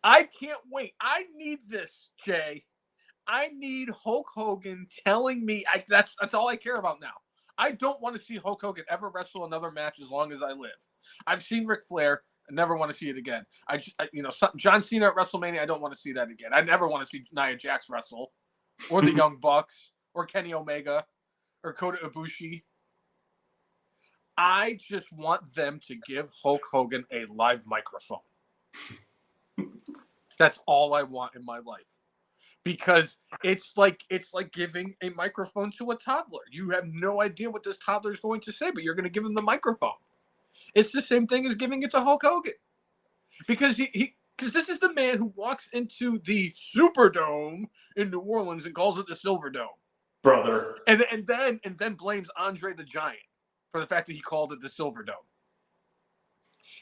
I can't wait. I need this, Jay. I need Hulk Hogan telling me. That's all I care about now. I don't want to see Hulk Hogan ever wrestle another match as long as I live. I've seen Ric Flair. I never want to see it again. John Cena at WrestleMania, I don't want to see that again. I never want to see Nia Jax wrestle, or the Young Bucks, or Kenny Omega, or Kota Ibushi. I just want them to give Hulk Hogan a live microphone. That's all I want in my life. Because it's like giving a microphone to a toddler. You have no idea what this toddler is going to say, but you're going to give him the microphone. It's the same thing as giving it to Hulk Hogan. Because because this is the man who walks into the Superdome in New Orleans and calls it the Silverdome. Brother. And then blames Andre the Giant for the fact that he called it the Silverdome.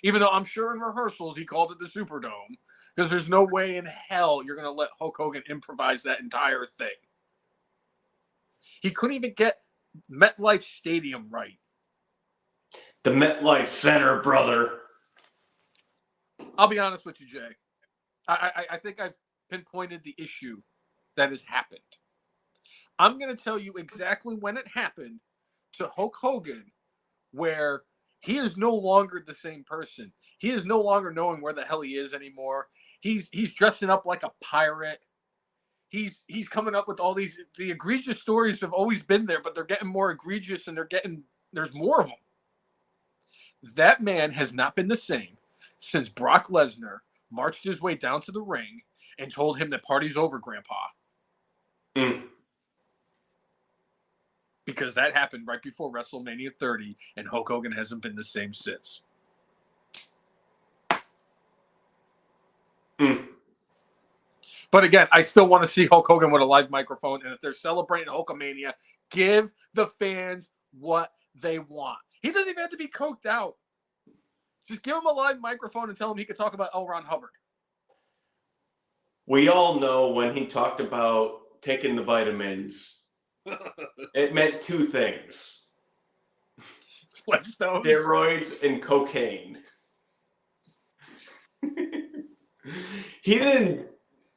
Even though I'm sure in rehearsals he called it the Superdome. Because there's no way in hell you're going to let Hulk Hogan improvise that entire thing. He couldn't even get MetLife Stadium right. The MetLife Center, brother. I'll be honest with you, Jay. I think I've pinpointed the issue that has happened. I'm going to tell you exactly when it happened to Hulk Hogan, where he is no longer the same person. He is no longer knowing where the hell he is anymore. He's dressing up like a pirate. He's coming up with all the egregious stories have always been there, but they're getting more egregious and there's more of them. That man has not been the same since Brock Lesnar marched his way down to the ring and told him that party's over, Grandpa. Because that happened right before WrestleMania 30, and Hulk Hogan hasn't been the same since. But again, I still want to see Hulk Hogan with a live microphone, and if they're celebrating Hulkamania, give the fans what they want. He doesn't even have to be coked out. Just give him a live microphone and tell him he could talk about L. Ron Hubbard. We all know when he talked about taking the vitamins, it meant two things. Flintstones. Steroids and cocaine. He didn't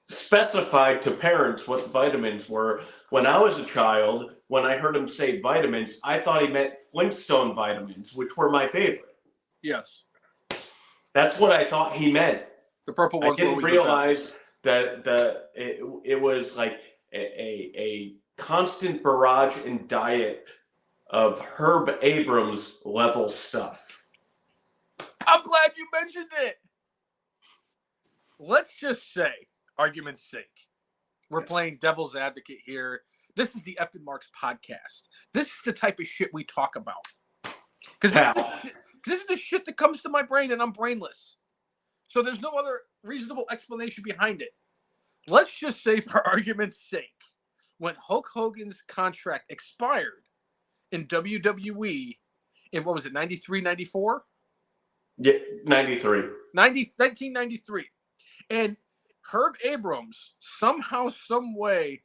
specify to parents what vitamins were. When I was a child, when I heard him say vitamins, I thought he meant Flintstone vitamins, which were my favorite. Yes. That's what I thought he meant. The purple ones. I didn't realize that it was like a constant barrage and diet of Herb Abrams level stuff. I'm glad you mentioned it. Let's just say, argument's sake, we're playing devil's advocate here. This is the F and Marks podcast. This is the type of shit we talk about. Because this is the shit that comes to my brain, and I'm brainless. So there's no other reasonable explanation behind it. Let's just say, for argument's sake, when Hulk Hogan's contract expired in WWE in, what was it, 93, 94? Yeah, 93. 1993. And Herb Abrams, somehow, some way,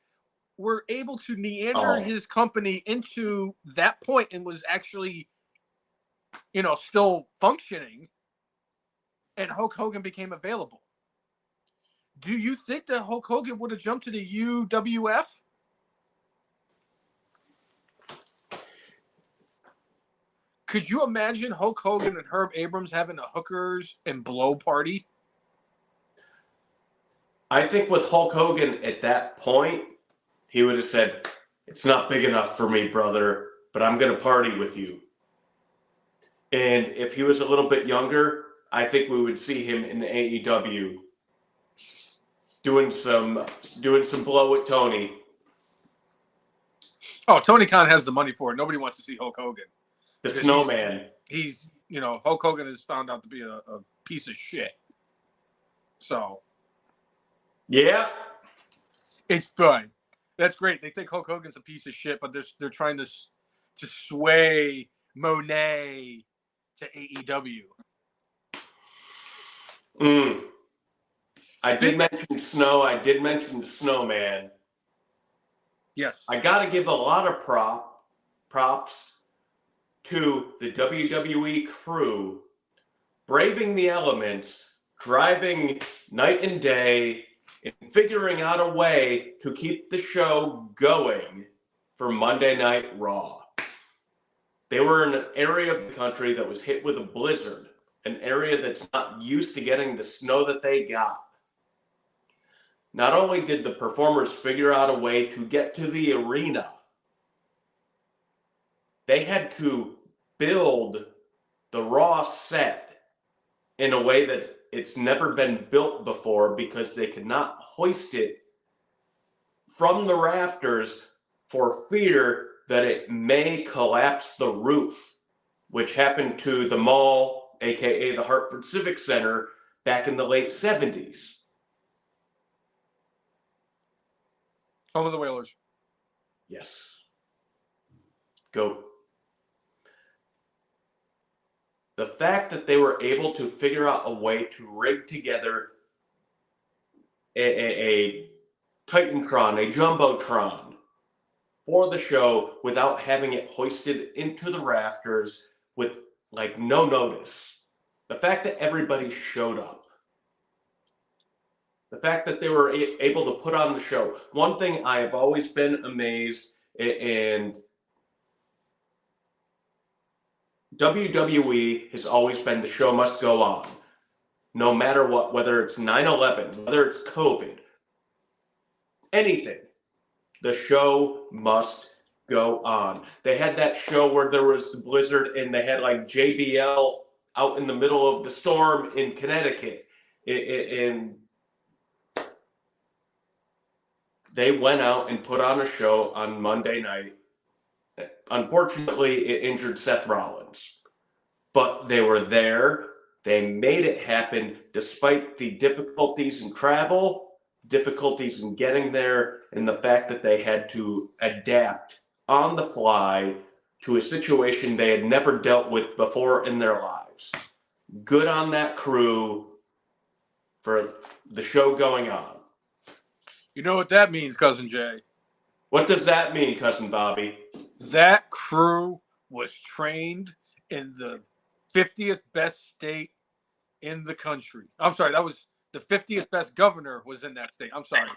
were able to meander his company into that point and was actually, still functioning. And Hulk Hogan became available. Do you think that Hulk Hogan would have jumped to the UWF? Could you imagine Hulk Hogan and Herb Abrams having a hookers and blow party? I think with Hulk Hogan at that point, he would have said, "It's not big enough for me, brother, but I'm going to party with you." And if he was a little bit younger, I think we would see him in the AEW doing some blow at Tony. Oh, Tony Khan has the money for it. Nobody wants to see Hulk Hogan. The Snowman. He's Hulk Hogan has found out to be a piece of shit. So. Yeah. It's fun. That's great. They think Hulk Hogan's a piece of shit, but they're trying to sway Monet to AEW. I did mention Snow. I did mention the Snowman. Yes. I got to give a lot of props to the WWE crew braving the elements, driving night and day, and figuring out a way to keep the show going for Monday Night Raw. They were in an area of the country that was hit with a blizzard, an area that's not used to getting the snow that they got. Not only did the performers figure out a way to get to the arena, they had to build the Raw set in a way that it's never been built before because they could not hoist it from the rafters for fear that it may collapse the roof, which happened to the mall, aka the Hartford Civic Center, back in the late 70s. Home of the Whalers. Yes. Go. The fact that they were able to figure out a way to rig together a Titantron, a Jumbotron for the show without having it hoisted into the rafters with like no notice. The fact that everybody showed up. The fact that they were able to put on the show. One thing I have always been amazed, and WWE has always been the show must go on. No matter what, whether it's 9/11, whether it's COVID, anything, the show must go on. They had that show where there was the blizzard and they had like JBL out in the middle of the storm in Connecticut. And they went out and put on a show on Monday night. Unfortunately, it injured Seth Rollins. But they were there. They made it happen despite the difficulties in travel, difficulties in getting there, and the fact that they had to adapt on the fly to a situation they had never dealt with before in their lives. Good on that crew for the show going on. You know what that means, Cousin Jay? What does that mean, Cousin Bobby? That crew was trained in the 50th best state in the country. I'm sorry, that was the 50th best governor was in that state. I'm sorry.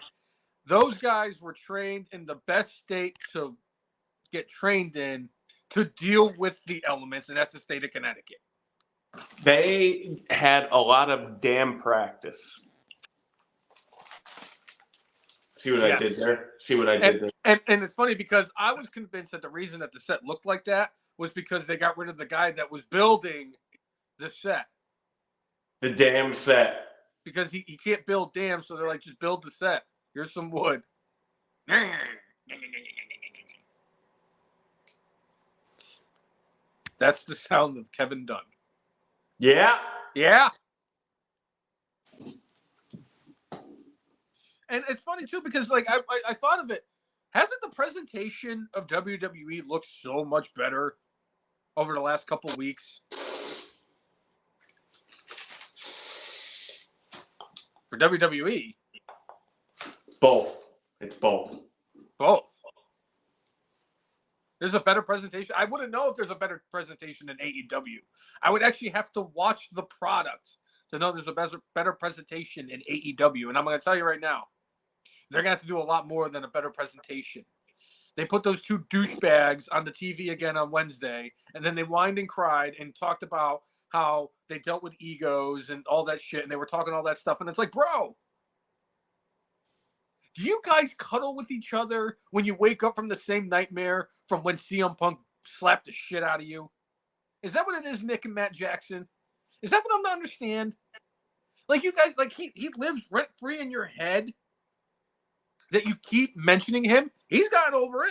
Those guys were trained in the best state to get trained in to deal with the elements, and that's the state of Connecticut. They had a lot of damn practice. See what I did there? See what I did there? And it's funny because I was convinced that the reason that the set looked like that was because they got rid of the guy that was building the set. The damn set. Because he can't build dams, so they're like, just build the set. Here's some wood. That's the sound of Kevin Dunn. Yeah. Yeah. And it's funny, too, because like I thought of it. Hasn't the presentation of WWE looked so much better over the last couple of weeks? For WWE? Both. It's both. Both. There's a better presentation. I wouldn't know if there's a better presentation in AEW. I would actually have to watch the product to know there's a better presentation in AEW. And I'm going to tell you right now, they're going to have to do a lot more than a better presentation. They put those two douchebags on the TV again on Wednesday, and then they whined and cried and talked about how they dealt with egos and all that shit, and they were talking all that stuff. And it's like, bro, do you guys cuddle with each other when you wake up from the same nightmare from when CM Punk slapped the shit out of you? Is that what it is, Nick and Matt Jackson? Is that what I'm to understand? Like, you guys, like, he lives rent-free in your head that you keep mentioning him. He's gotten over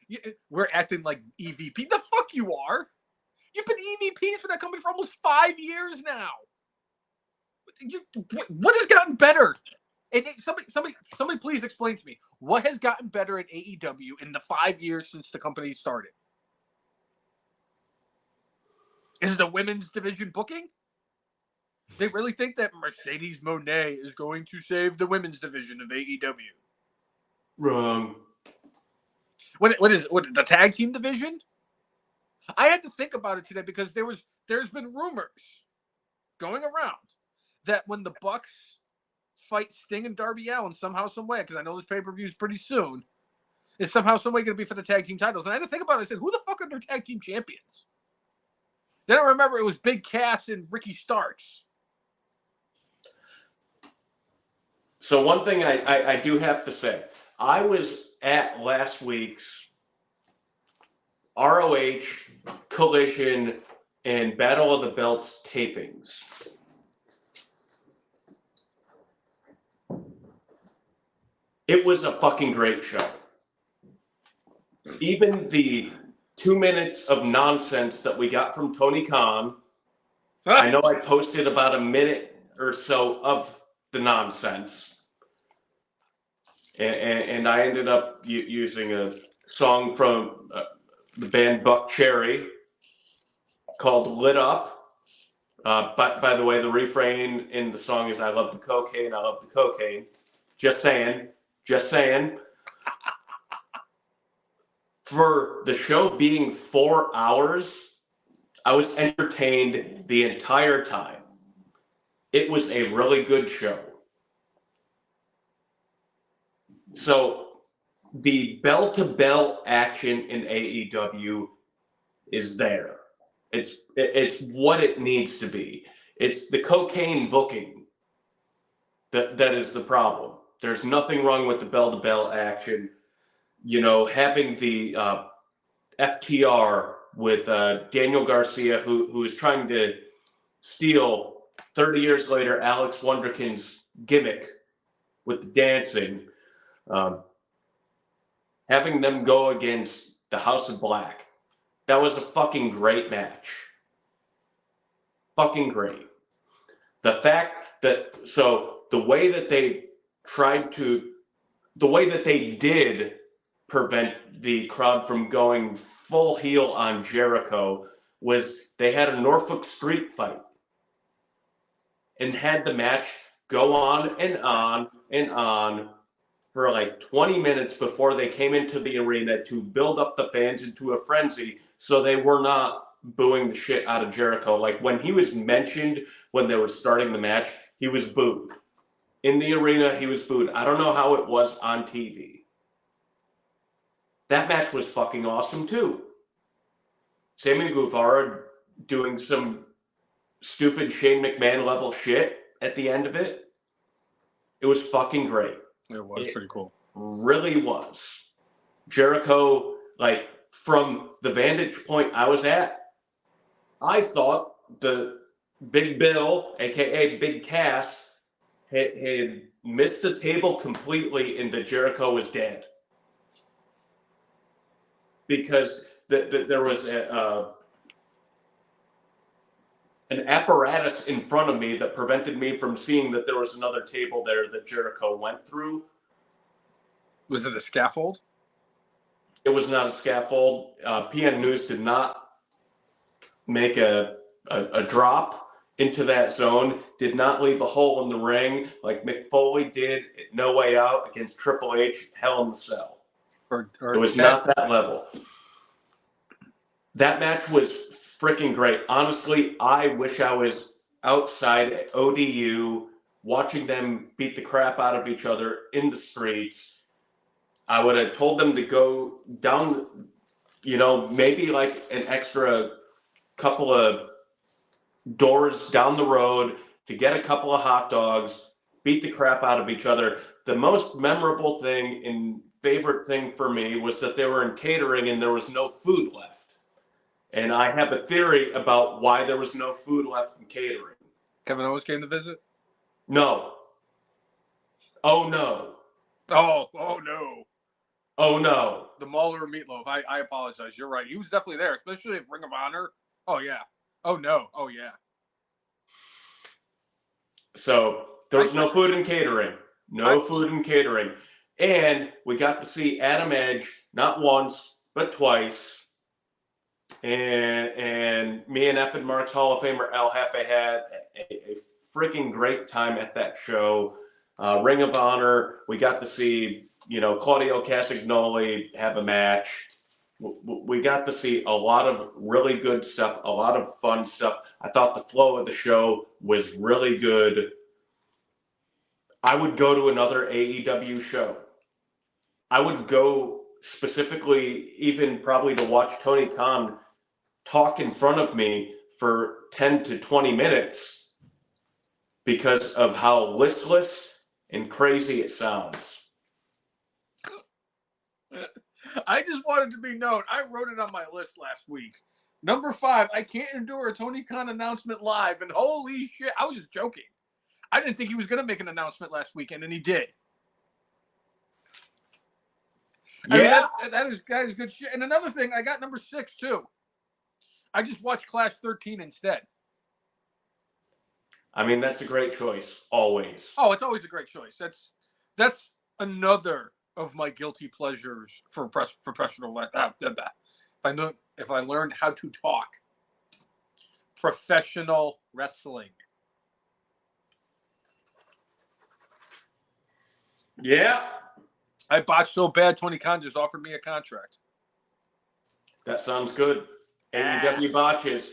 it. We're acting like EVP. The fuck you are. You've been EVPs for that company for almost 5 years now. What has gotten better? And somebody please explain to me what has gotten better at AEW in the 5 years since the company started. Is it the women's division booking? They really think that Mercedes Moné is going to save the women's division of AEW? Wrong. What is the tag team division? I had to think about it today because there's been rumors going around that when the Bucks fight Sting and Darby Allin somehow, some way, because I know this pay-per-view is pretty soon, is somehow, some way going to be for the tag team titles. And I had to think about it. I said, who the fuck are their tag team champions? Then I remember it was Big Cass and Ricky Starks. So one thing I do have to say, I was at last week's ROH, Collision, and Battle of the Belts tapings. It was a fucking great show. Even the 2 minutes of nonsense that we got from Tony Khan, I know I posted about a minute or so of the nonsense. And I ended up using a song from the band Buck Cherry called Lit Up. By the way, the refrain in the song is I love the cocaine, I love the cocaine. Just saying. For the show being 4 hours, I was entertained the entire time. It was a really good show. So the bell-to-bell action in AEW is there. It's what it needs to be. It's the cocaine booking that is the problem. There's nothing wrong with the bell-to-bell action. You know, having the FTR with Daniel Garcia, who is trying to steal 30 years later Alex Wonderkin's gimmick with the dancing. Having them go against the House of Black. That was a fucking great match. Fucking great. The fact that, so the way that they did prevent the crowd from going full heel on Jericho was they had a Norfolk street fight and had the match go on and on and on for like 20 minutes before they came into the arena to build up the fans into a frenzy so they were not booing the shit out of Jericho. Like when he was mentioned when they were starting the match, he was booed. In the arena, he was booed. I don't know how it was on TV. That match was fucking awesome too. Sammy Guevara doing some stupid Shane McMahon level shit at the end of it. It was fucking great. It was pretty cool. Really was. Jericho, like, from the vantage point I was at, I thought the Big Bill, a.k.a. Big Cass, had missed the table completely and that Jericho was dead. Because there was an apparatus in front of me that prevented me from seeing that there was another table there that Jericho went through. Was it a scaffold? It was not a scaffold. PN News did not make a drop into that zone, did not leave a hole in the ring like Mick Foley did at No Way Out against Triple H, Hell in the Cell. It was not that level. That match was freaking great. Honestly, I wish I was outside at ODU watching them beat the crap out of each other in the streets. I would have told them to go down, maybe like an extra couple of doors down the road to get a couple of hot dogs, beat the crap out of each other. The most memorable thing and favorite thing for me was that they were in catering and there was no food left. And I have a theory about why there was no food left in catering. Kevin Owens came to visit? No. Oh, no. Oh, no. Oh, no. The Mauler Meatloaf. I apologize. You're right. He was definitely there, especially if Ring of Honor. Oh, yeah. Oh, no. Oh, yeah. So there was no food in catering. No food in catering. And we got to see Adam Edge not once, but twice. And me and F and Mark's Hall of Famer El Jefe had a freaking great time at that show. Ring of Honor, we got to see, Claudio Castagnoli have a match. We got to see a lot of really good stuff, a lot of fun stuff. I thought the flow of the show was really good. I would go to another AEW show. I would go specifically even probably to watch Tony Khan talk in front of me for 10 to 20 minutes because of how listless and crazy it sounds. I just wanted to be known. I wrote it on my list last week. Number 5, I can't endure a Tony Khan announcement live. And holy shit, I was just joking. I didn't think he was going to make an announcement last weekend, and he did. Yeah. I mean, that is good shit. And another thing, I got number 6, too. I just watched Clash 13 instead. I mean, that's a great choice, always. Oh, it's always a great choice. That's another of my guilty pleasures for professional life. If I learned how to talk, professional wrestling. Yeah. I botched so bad, Tony Khan just offered me a contract. That sounds good. AEW botches.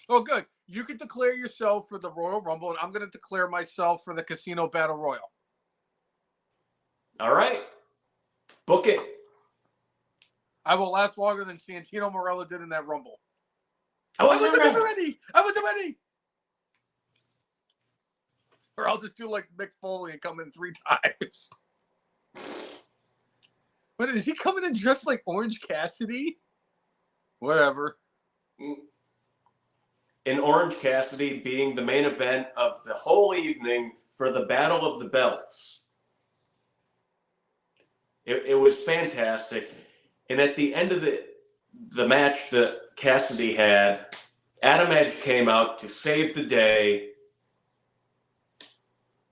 Oh, good. You can declare yourself for the Royal Rumble, and I'm going to declare myself for the Casino Battle Royal. All right. Book it. I will last longer than Santino Marella did in that Rumble. I wasn't ready. Or I'll just do like Mick Foley and come in 3 times. But is he coming in dressed like Orange Cassidy? Whatever. In Orange Cassidy being the main event of the whole evening for the Battle of the Belts. It was fantastic. And at the end of the match that Cassidy had, Adam Edge came out to save the day.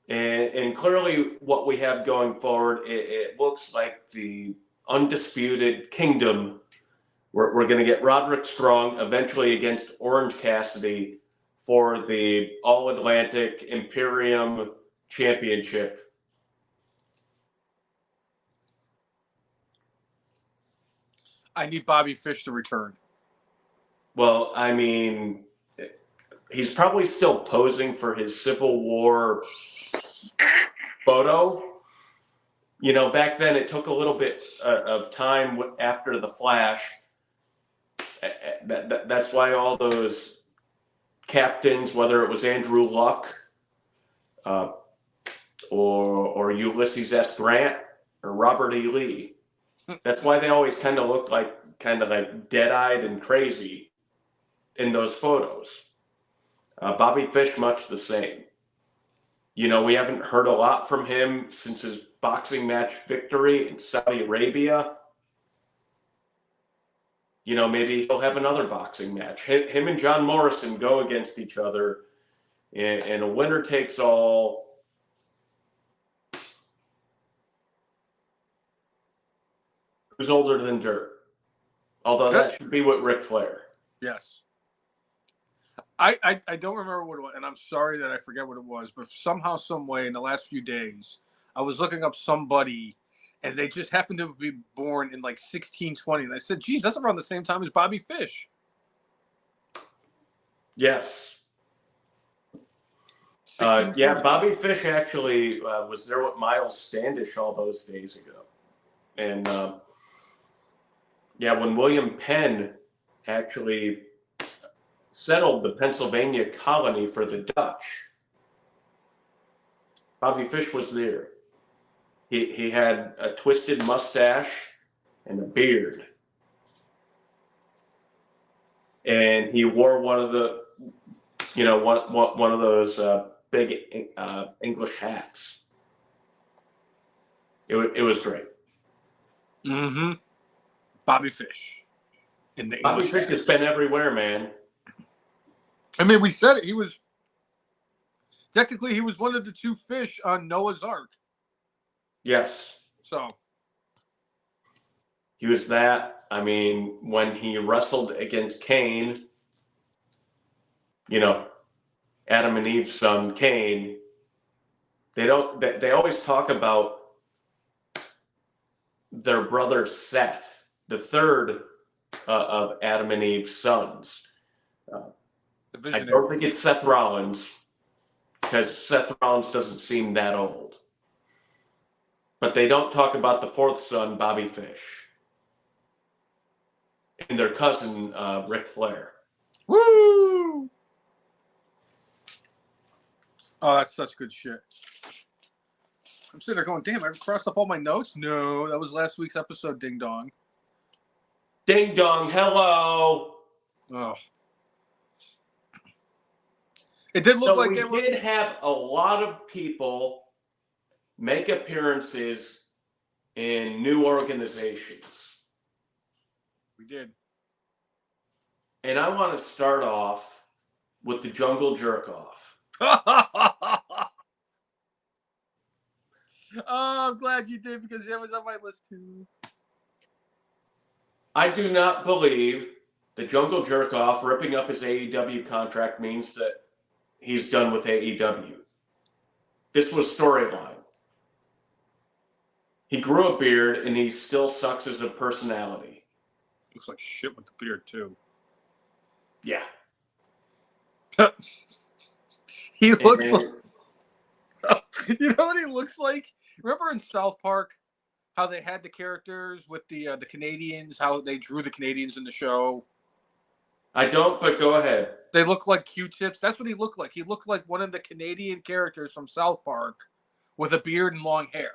And clearly what we have going forward, it looks like the Undisputed Kingdom. We're going to get Roderick Strong eventually against Orange Cassidy for the All-Atlantic Imperium Championship. I need Bobby Fish to return. Well, I mean, he's probably still posing for his Civil War photo. You know, back then it took a little bit of time after the Flash. That's why all those captains, whether it was Andrew Luck or Ulysses S. Grant or Robert E. Lee, that's why they always kind of look like dead-eyed and crazy in those photos. Bobby Fish, much the same. You know, we haven't heard a lot from him since his boxing match victory in Saudi Arabia. You know, maybe he'll have another boxing match. Him and John Morrison go against each other, and a winner takes all. Who's older than dirt? Although that should be what Ric Flair. Yes. I don't remember what it was, and I'm sorry that I forget what it was, but somehow, some way, in the last few days, I was looking up somebody, and they just happened to be born in like 1620, and I said, geez, that's around the same time as Bobby Fish. Yes. Yeah, Bobby Fish actually was there with Miles Standish all those days ago. And, yeah, when William Penn actually settled the Pennsylvania colony for the Dutch, Bobby Fish was there. He had a twisted mustache and a beard. And he wore one of the, you know, one of those big English hats. It was great. Mm-hmm. Bobby Fish. Bobby Fish has been everywhere, man. I mean, we said it. He was technically one of the two fish on Noah's Ark. Yes. So he was that. I mean, when he wrestled against Cain, you know, Adam and Eve's son Cain, they always talk about their brother Seth, the third of Adam and Eve's sons. I don't think it's Seth Rollins, because Seth Rollins doesn't seem that old. But they don't talk about the fourth son, Bobby Fish, and their cousin, Ric Flair. Woo! Oh, that's such good shit. I'm sitting there going, damn, I've crossed off all my notes? No, that was last week's episode, Ding Dong. Ding Dong, hello! Oh. It did look like we did have a lot of people make appearances in new organizations. We did. And I want to start off with the Jungle Jerk-Off. Oh, I'm glad you did, because that was on my list too. I do not believe the Jungle Jerk-Off ripping up his AEW contract means that he's done with AEW. This was storyline. He grew a beard, and he still sucks as a personality. Looks like shit with the beard, too. Yeah. He looks like... You know what he looks like? Remember in South Park how they had the characters with the Canadians, how they drew the Canadians in the show? I don't, but go ahead. They look like Q-tips. That's what he looked like. He looked like one of the Canadian characters from South Park with a beard and long hair.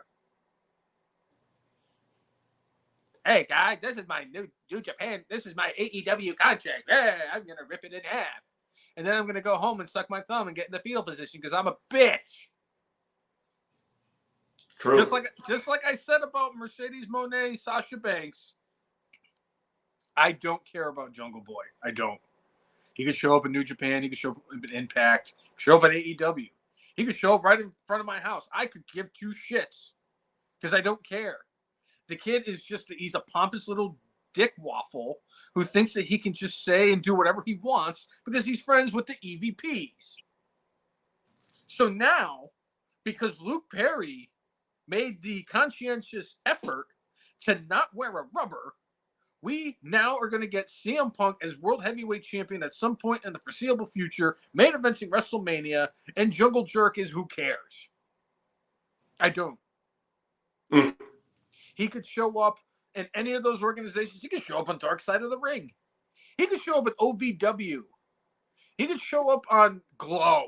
Hey, guys, this is my New Japan. This is my AEW contract. Yeah, I'm going to rip it in half. And then I'm going to go home and suck my thumb and get in the fetal position because I'm a bitch. True. Just like I said about Mercedes Moné, Sasha Banks, I don't care about Jungle Boy. I don't. He could show up in New Japan. He could show up in Impact. He could show up at AEW. He could show up right in front of my house. I could give two shits because I don't care. The kid is he's a pompous little dick waffle who thinks that he can just say and do whatever he wants because he's friends with the EVPs. So now, because Luke Perry made the conscientious effort to not wear a rubber, We now are going to get CM Punk as World Heavyweight Champion at some point in the foreseeable future, main eventing WrestleMania, and Jungle Jerk is who cares? I don't. He could show up in any of those organizations. He could show up on Dark Side of the Ring. He could show up at OVW. He could show up on Glow.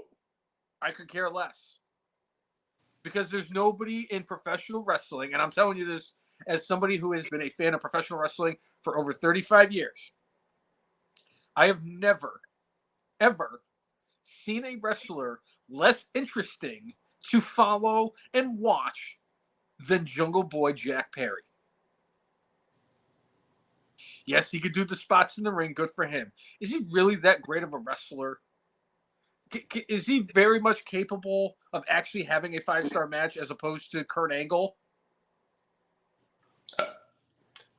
I could care less. Because there's nobody in professional wrestling, and I'm telling you this as somebody who has been a fan of professional wrestling for over 35 years. I have never, ever seen a wrestler less interesting to follow and watch than Jungle Boy Jack Perry. Yes, he could do the spots in the ring. Good for him. Is he really that great of a wrestler? Is he very much capable of actually having a 5-star match as opposed to Kurt Angle?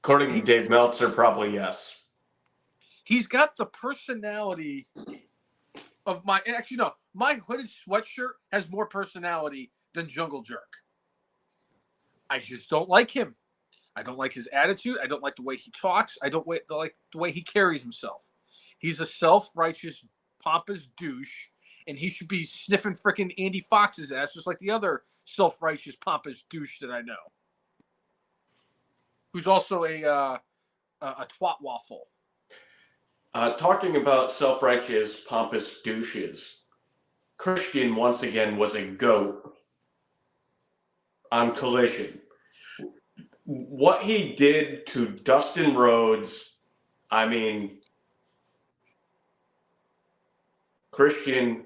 According to Dave Meltzer, probably yes. He's got the personality of my... Actually, no. My hooded sweatshirt has more personality than Jungle Jerk. I just don't like him. I don't like his attitude. I don't like the way he talks. I don't like the way he carries himself. He's a self-righteous, pompous douche, and he should be sniffing frickin' Andy Fox's ass just like the other self-righteous, pompous douche that I know. Who's also a twat waffle. Talking about self-righteous, pompous douches, Christian once again was a goat on Collision. What he did to Dustin Rhodes, I mean, Christian,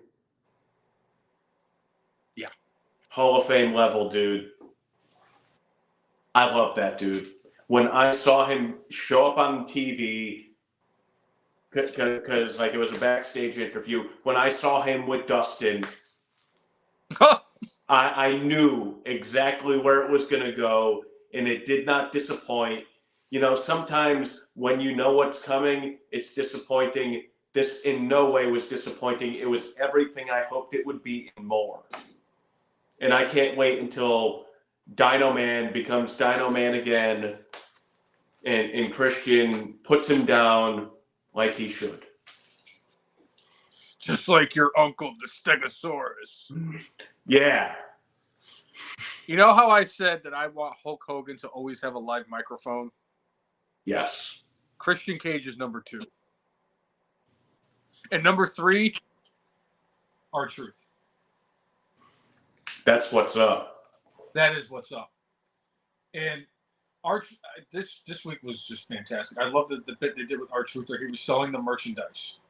yeah, Hall of Fame level dude. I love that dude. When I saw him show up on TV, because like it was a backstage interview, when I saw him with Dustin, I knew exactly where it was going to go, and it did not disappoint. You know, sometimes when you know what's coming, it's disappointing. This in no way was disappointing. It was everything I hoped it would be and more. And I can't wait until Dino Man becomes Dino Man again, and Christian puts him down like he should. Just like your uncle, the Stegosaurus. Yeah. You know how I said that I want Hulk Hogan to always have a live microphone? Yes. Christian Cage is number 2. And number 3, R-Truth. That's what's up. That is what's up. And this week was just fantastic. I love the bit they did with R-Truth where he was selling the merchandise.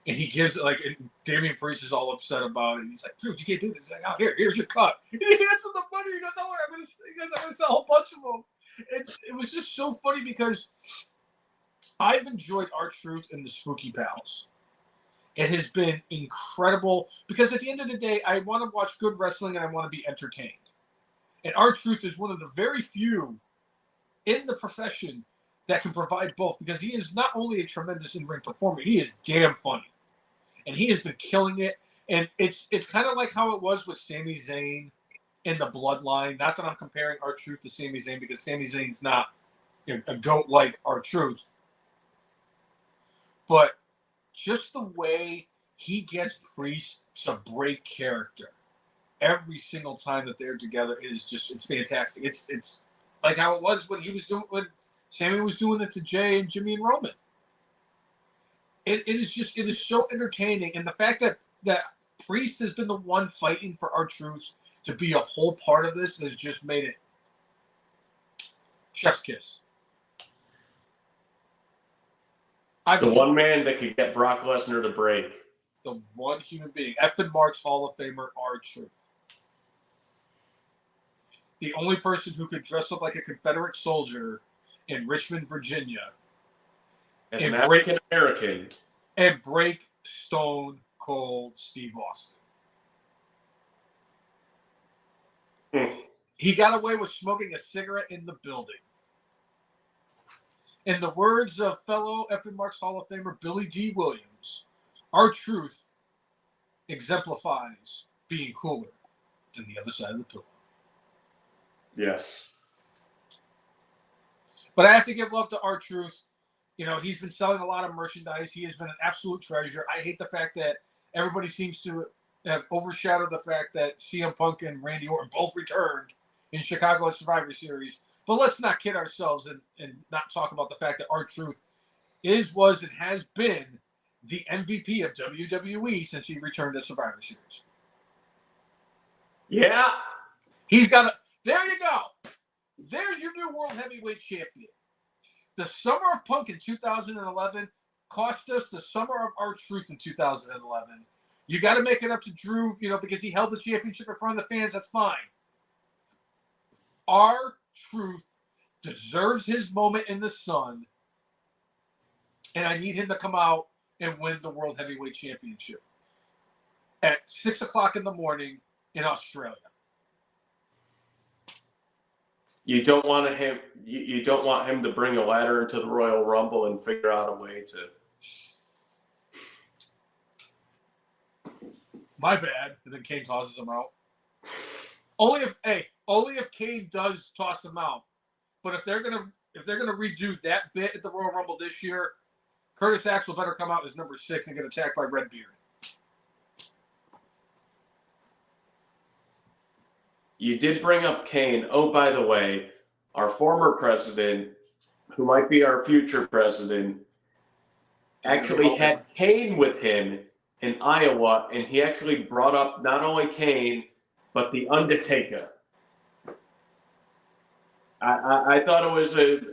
And he gives it, and Damian Priest is all upset about it. He's like, dude, you can't do this. He's like, oh, here's your cut. And he hands him the money. He goes, don't worry, I'm going to sell a whole bunch of them. It was just so funny because I've enjoyed R-Truth and the Spooky Pals. It has been incredible because at the end of the day, I want to watch good wrestling and I want to be entertained. And R-Truth is one of the very few in the profession that can provide both because he is not only a tremendous in-ring performer, he is damn funny. And he has been killing it. And it's kind of like how it was with Sami Zayn in the Bloodline. Not that I'm comparing R-Truth to Sami Zayn because Sami Zayn's not a goat like R-Truth. But just the way he gets Priest to break character every single time that they're together it's fantastic. It's like how it was when when Sammy was doing it to Jay and Jimmy and Roman. It is so entertaining. And the fact that Priest has been the one fighting for R-Truth to be a whole part of this has just made it chef's kiss. The one man that could get Brock Lesnar to break. The one human being. Effin Marks Hall of Famer R-Truth. The only person who could dress up like a Confederate soldier in Richmond, Virginia. As an African American. And break Stone Cold Steve Austin. He got away with smoking a cigarette in the building. In the words of fellow Effin Marks Hall of Famer Billy G. Williams, R-Truth exemplifies being cooler than the other side of the pillow. Yes. But I have to give love to R-Truth. You know, he's been selling a lot of merchandise. He has been an absolute treasure. I hate the fact that everybody seems to have overshadowed the fact that CM Punk and Randy Orton both returned in Chicago at Survivor Series. But let's not kid ourselves and not talk about the fact that R-Truth was, and has been the MVP of WWE since he returned to Survivor Series. Yeah. He's got a... There you go. There's your new World Heavyweight Champion. The summer of Punk in 2011 cost us the summer of R-Truth in 2011. You got to make it up to Drew, you know, because he held the championship in front of the fans. That's fine. R-Truth deserves his moment in the sun, and I need him to come out and win the World Heavyweight Championship at 6 o'clock in the morning in Australia. You don't want him. You don't want him to bring a ladder into the Royal Rumble and figure out a way to. My bad. And then Kane tosses him out. Only if Kane does toss him out. But if they're gonna redo that bit at the Royal Rumble this year, Curtis Axel better come out as number 6 and get attacked by Redbeard. You did bring up Kane. Oh, by the way, our former president, who might be our future president, actually had Kane with him in Iowa, and he actually brought up not only Kane, but The Undertaker. I thought it was a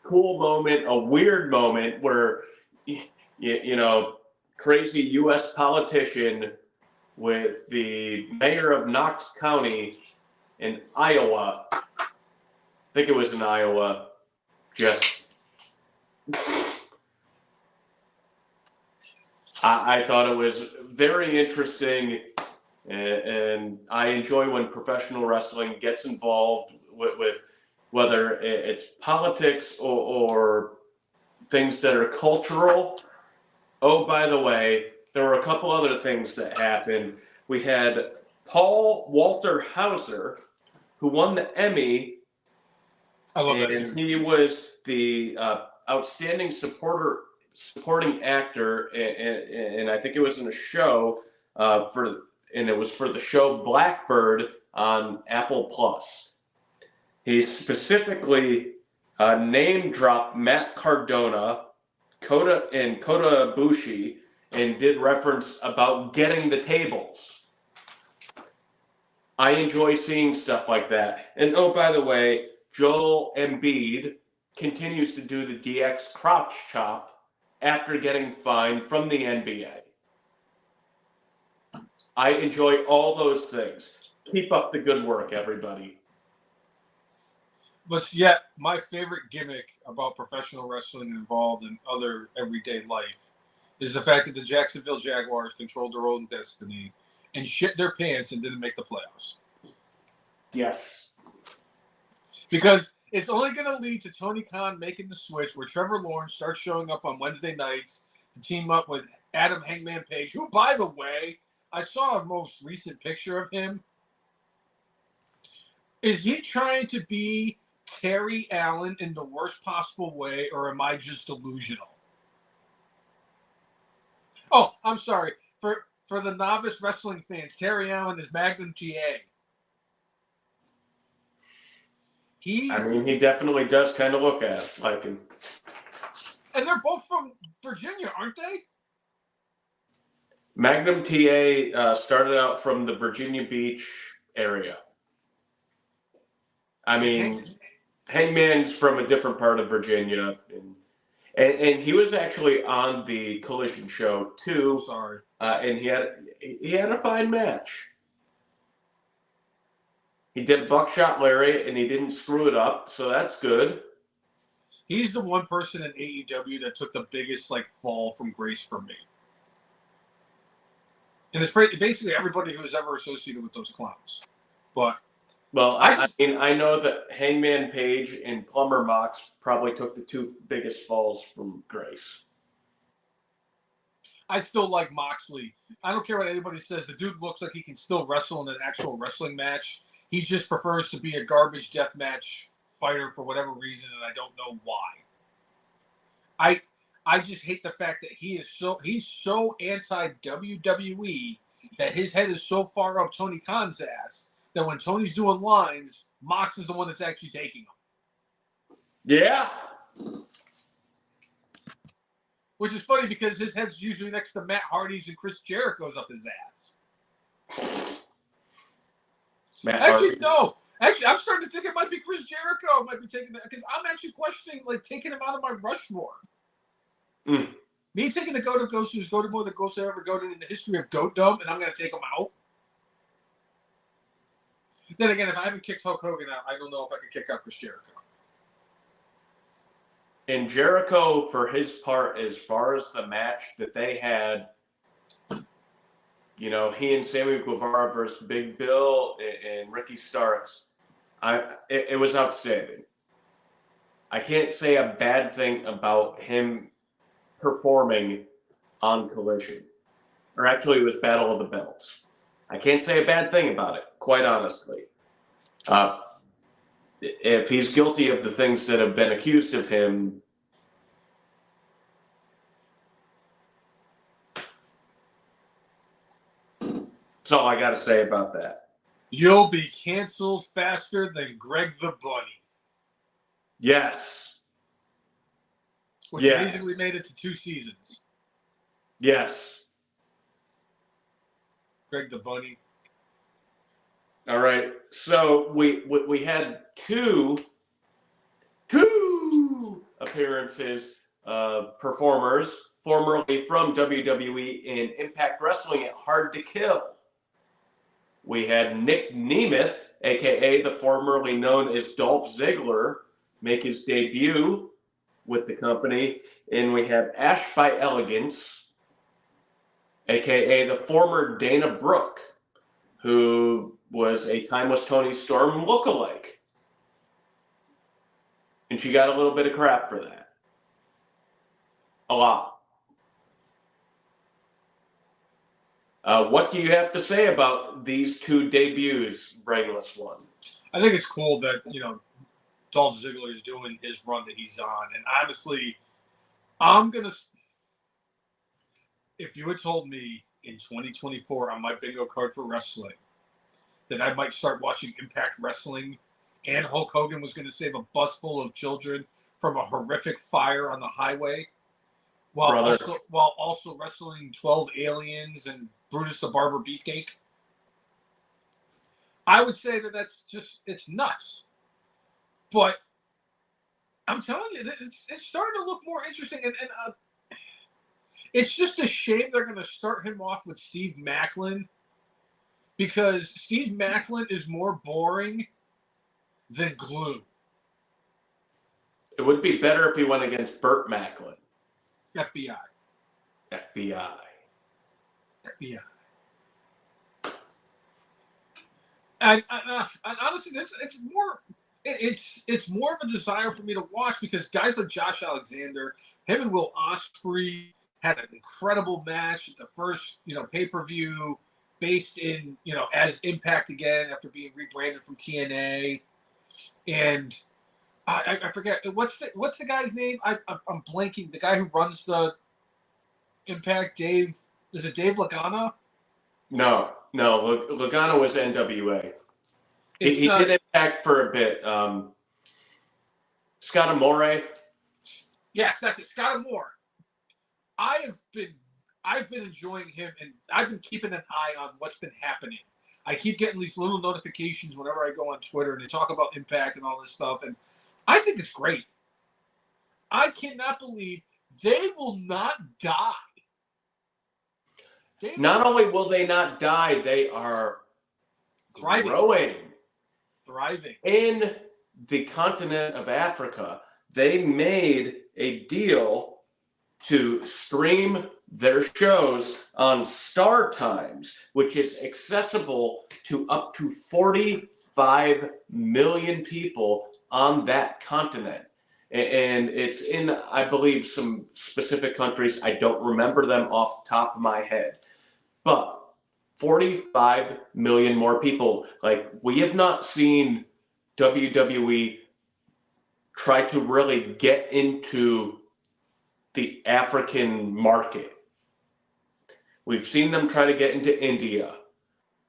cool moment, a weird moment where, you know, crazy U.S. politician with the mayor of Knox County in Iowa, I think it was in Iowa, just, I thought it was very interesting, and I enjoy when professional wrestling gets involved with whether it's politics or things that are cultural. Oh, by the way, there were a couple other things that happened. We had Paul Walter Hauser, who won the Emmy. I love that. And he was the outstanding supporting actor, and I think it was in a show it was for the show Blackbird on Apple Plus. He specifically name dropped Matt Cardona, Kota Ibushi, and did reference about getting the tables. I enjoy seeing stuff like that. And oh, by the way, Joel Embiid continues to do the DX crotch chop after getting fined from the NBA. I enjoy all those things. Keep up the good work, everybody. But yet, my favorite gimmick about professional wrestling involved in other everyday life is the fact that the Jacksonville Jaguars controlled their own destiny and shit their pants and didn't make the playoffs. Yes. Because it's only going to lead to Tony Khan making the switch where Trevor Lawrence starts showing up on Wednesday nights to team up with Adam Hangman Page, who, by the way, I saw a most recent picture of him. Is he trying to be Terry Allen in the worst possible way, or am I just delusional? Oh, I'm sorry. For the novice wrestling fans, Terry Allen is Magnum TA. He definitely does kind of look like him. And they're both from Virginia, aren't they? Magnum TA started out from the Virginia Beach area. I mean, Hangman's from a different part of Virginia, and he was actually on the Collision show too. Sorry. And he had a fine match. He did buckshot lariat and he didn't screw it up, so that's good. He's the one person in AEW that took the biggest fall from grace from me. And it's basically everybody who's ever associated with those clowns. But I know that Hangman Page and Plumber Mox probably took the 2 biggest falls from grace. I still like Moxley. I don't care what anybody says. The dude looks like he can still wrestle in an actual wrestling match. He just prefers to be a garbage death match fighter for whatever reason, and I don't know why. I just hate the fact that he's so anti WWE that his head is so far up Tony Khan's ass that when Tony's doing lines, Mox is the one that's actually taking them. Yeah. Which is funny because his head's usually next to Matt Hardy's and Chris Jericho's up his ass. Actually, no. Actually, I'm starting to think it might be Chris Jericho might be taking that because I'm actually questioning taking him out of my Rushmore. Me taking the GOAT of Ghosts, who's GOAT more than Ghosts have ever goated in the history of GOATdom, and I'm going to take him out. Then again, if I haven't kicked Hulk Hogan out, I don't know if I could kick out Chris Jericho. And Jericho, for his part, as far as the match that they had, he and Sammy Guevara versus Big Bill and Ricky Starks, it was outstanding. I can't say a bad thing about him performing on Collision. Or actually, it was Battle of the Belts. I can't say a bad thing about it, quite honestly. If he's guilty of the things that have been accused of him, that's all I got to say about that. You'll be canceled faster than Greg the Bunny. Yes. Which basically made it to 2 seasons. Yes. Greg the Bunny. All right. So we had two appearances of performers formerly from WWE in Impact Wrestling at Hard to Kill. We had Nick Nemeth, a.k.a. the formerly known as Dolph Ziggler, make his debut with the company. And we have Ash by Elegance, a.k.a. the former Dana Brooke, who was a Timeless Tony Storm lookalike. And she got a little bit of crap for that. A lot. What do you have to say about these 2 debuts, Brainless one? I think it's cool that, Dolph Ziggler is doing his run that he's on. And honestly, if you had told me in 2024 on my bingo card for wrestling that I might start watching Impact Wrestling and Hulk Hogan was going to save a bus full of children from a horrific fire on the highway while also wrestling 12 aliens and Brutus the Barber Beefcake, I would say it's nuts. But I'm telling you, it's starting to look more interesting. And it's just a shame they're going to start him off with Steve Maclin because Steve Maclin is more boring than glue. It would be better if he went against Burt Macklin. FBI. And honestly, it's more of a desire for me to watch because guys like Josh Alexander, him and Will Ospreay had an incredible match at the first, pay-per-view based in, as Impact again after being rebranded from TNA. And I forget what's the guy's name? I'm blanking. The guy who runs the Impact, Dave. Is it Dave Lagana? No. Lagana was NWA. He did Impact for a bit. Scott Amore. Yes, that's it. Scott Amore. I've been enjoying him, and I've been keeping an eye on what's been happening. I keep getting these little notifications whenever I go on Twitter, and they talk about Impact and all this stuff, and I think it's great. I cannot believe they will not die. Not only will they not die, they are growing. Thriving. In the continent of Africa, they made a deal to stream their shows on Star Times, which is accessible to up to 45 million people on that continent. And it's in, I believe, some specific countries. I don't remember them off the top of my head. But 45 million more people. Like, we have not seen WWE try to really get into the African market. We've seen them try to get into India.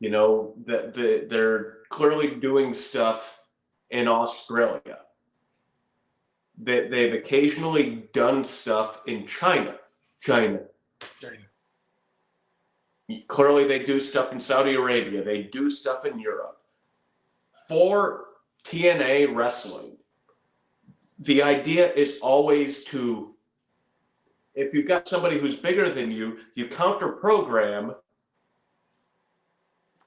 You know, they're clearly doing stuff in Australia. They've occasionally done stuff in China. Clearly, they do stuff in Saudi Arabia. They do stuff in Europe. For TNA wrestling, the idea is always to, if you've got somebody who's bigger than you, you counter program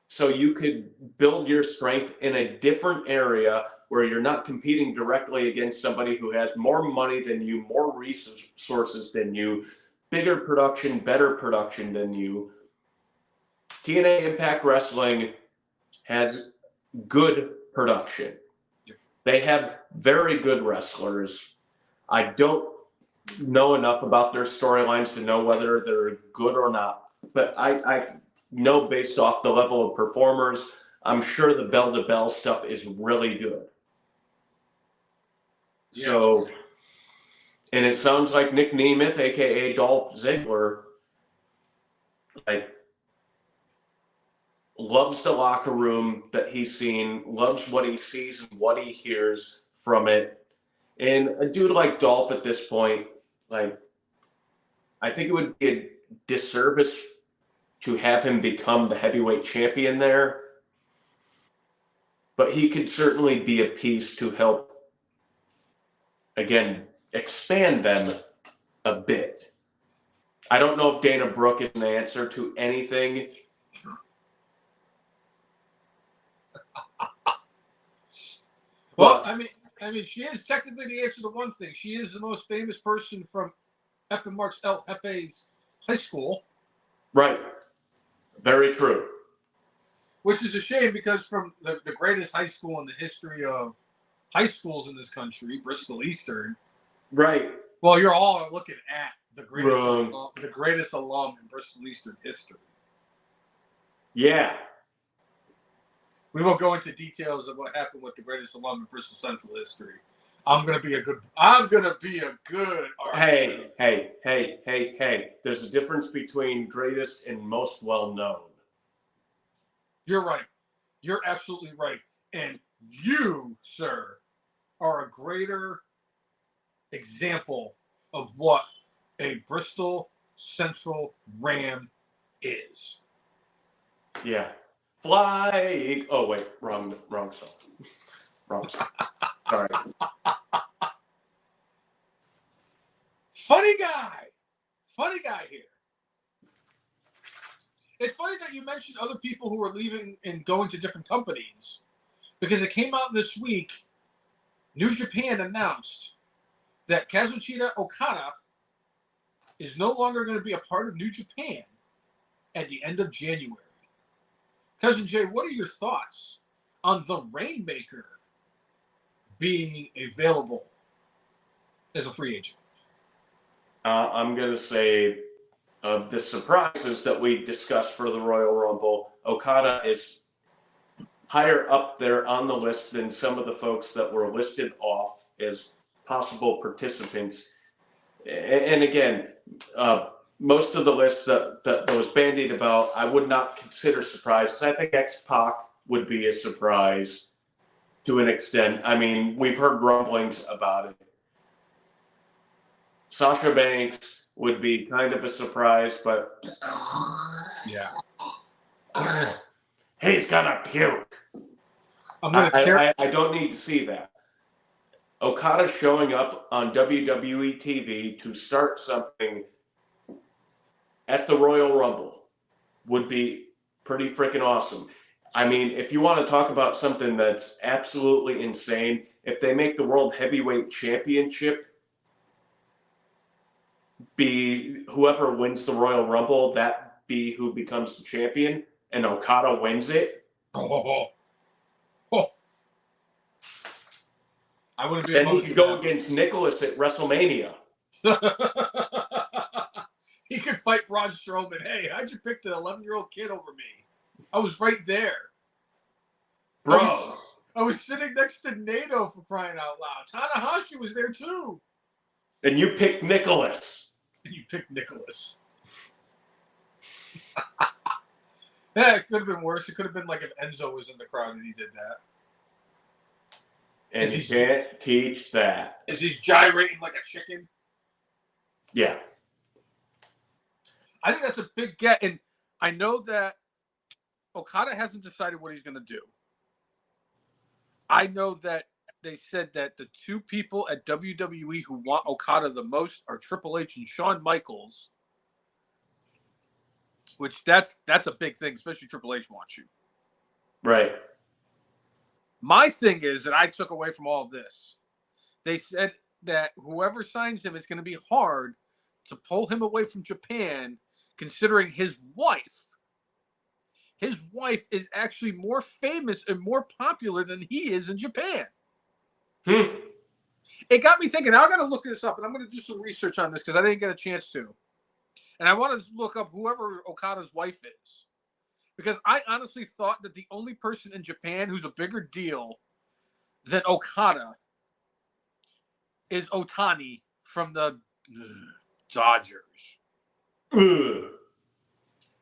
so you could build your strength in a different area where you're not competing directly against somebody who has more money than you, more resources than you, bigger production, better production than you. TNA Impact Wrestling has good production. They have very good wrestlers. I don't know enough about their storylines to know whether they're good or not, but I know based off the level of performers, I'm sure the bell-to-bell stuff is really good. Yeah. So, and it sounds like Nick Nemeth, aka Dolph Ziggler, like, loves the locker room that he's seen, loves what he sees and what he hears from it. And a dude like Dolph at this point, like, I think it would be a disservice to have him become the heavyweight champion there. But he could certainly be a piece to help, again, expand them a bit. I don't know if Dana Brooke is an answer to anything. Well, I mean, she is technically the answer to one thing. She is the most famous person from F. and Mark's LFA's high school. Right. Very true. Which is a shame because from the greatest high school in the history of high schools in this country, Bristol Eastern. Right. Well, you're all looking at the greatest alum in Bristol Eastern history. Yeah. We won't go into details of what happened with the greatest alum in Bristol Central history. I'm gonna be a good. Hey. There's a difference between greatest and most well known. You're right. You're absolutely right. And you, sir, are a greater example of what a Bristol Central Ram is. Yeah. Fly. Oh wait, wrong song. Wrong song. Sorry. Funny guy here. It's funny that you mentioned other people who were leaving and going to different companies, because it came out this week. New Japan announced that Kazuchika Okada is no longer going to be a part of New Japan at the end of January. Cousin Jay, what are your thoughts on the Rainmaker being available as a free agent? I'm going to say of the surprises that we discussed for the Royal Rumble, Okada is higher up there on the list than some of the folks that were listed off as possible participants. And again, most of the list that was bandied about, I would not consider surprises. I think X-Pac would be a surprise to an extent. I mean, we've heard rumblings about it. Sasha Banks would be kind of a surprise, but yeah, he's gonna puke. I don't need to see that. Okada showing up on WWE TV to start something at the Royal Rumble would be pretty freaking awesome. I mean, if you want to talk about something that's absolutely insane, if they make the World Heavyweight Championship be whoever wins the Royal Rumble, that be who becomes the champion, and Okada wins it. Oh. I wouldn't be. Then he could go against Nicholas at WrestleMania. He could fight Braun Strowman. Hey, how'd you pick the 11-year-old kid over me? I was right there. Bro, I was sitting next to Nato for crying out loud. Tanahashi was there too. And you picked Nicholas. And you picked Nicholas. Yeah, it could have been worse. It could have been like if Enzo was in the crowd and he did that. And you can't teach that. Is he gyrating like a chicken? Yeah. I think that's a big get. And I know that Okada hasn't decided what he's going to do. I know that they said that the two people at WWE who want Okada the most are Triple H and Shawn Michaels, which that's a big thing, especially Triple H wants you. Right. My thing is that I took away from all of this. They said that whoever signs him, it's going to be hard to pull him away from Japan, considering his wife is actually more famous and more popular than he is in Japan. It got me thinking. Now I got to look this up, and I'm going to do some research on this because I didn't get a chance to. And I want to look up whoever Okada's wife is. Because I honestly thought that the only person in Japan who's a bigger deal than Okada is Otani from the Dodgers. Ugh.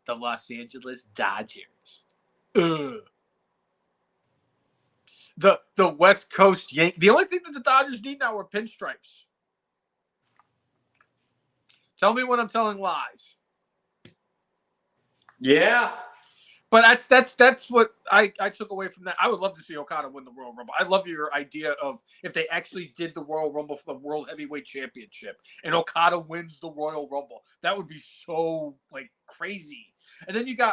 The Los Angeles Dodgers. The West Coast Yankees. The only thing that the Dodgers need now are pinstripes. Tell me when I'm telling lies. Yeah. But that's what I took away from that. I would love to see Okada win the Royal Rumble. I love your idea of if they actually did the Royal Rumble for the World Heavyweight Championship and Okada wins the Royal Rumble. That would be so like crazy. And then you can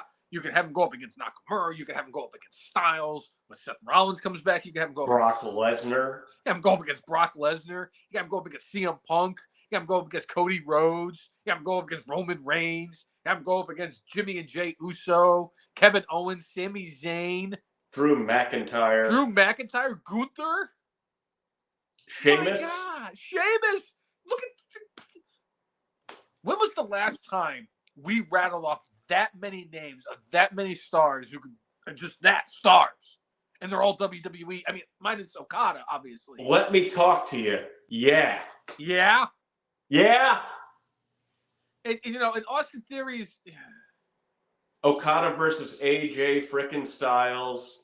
have him go up against Nakamura. You can have him go up against Styles. When Seth Rollins comes back, you can have him go up Brock Lesnar. You have him go up against Brock Lesnar. You have him go up against CM Punk. You have him go up against Cody Rhodes. You have him go up against Roman Reigns. You have him go up against Jimmy and Jay Uso, Kevin Owens, Sami Zayn, Drew McIntyre, Gunther, Sheamus. My God, Sheamus! Look at when was the last time we rattled off that many names of that many stars who could just that stars, and they're all WWE. I mean, minus Okada, obviously. Let me talk to you. Yeah. Yeah. And in Austin Theory's Okada versus AJ frickin' Styles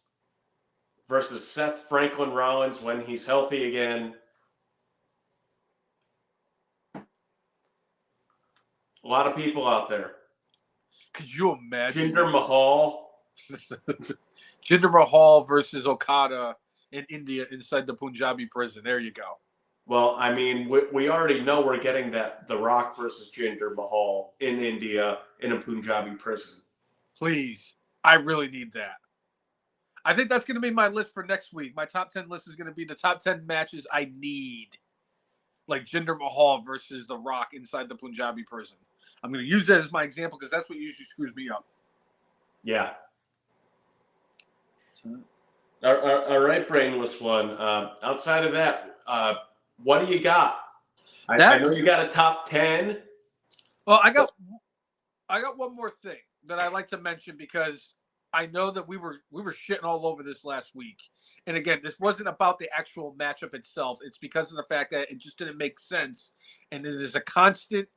versus Seth Franklin Rollins when he's healthy again. A lot of people out there. Could you imagine? Jinder Mahal. Jinder Mahal versus Okada in India inside the Punjabi prison. There you go. Well, I mean, we already know we're getting that The Rock versus Jinder Mahal in India in a Punjabi prison. Please. I really need that. I think that's going to be my list for next week. My top 10 list is going to be the top 10 matches I need. Like Jinder Mahal versus The Rock inside the Punjabi prison. I'm going to use that as my example because that's what usually screws me up. Yeah. All right, Brainless one. Outside of that, what do you got? I know you got a top 10. Well, I got one more thing that I like to mention because I know that we were shitting all over this last week. And again, this wasn't about the actual matchup itself. It's because of the fact that it just didn't make sense. And it is a constant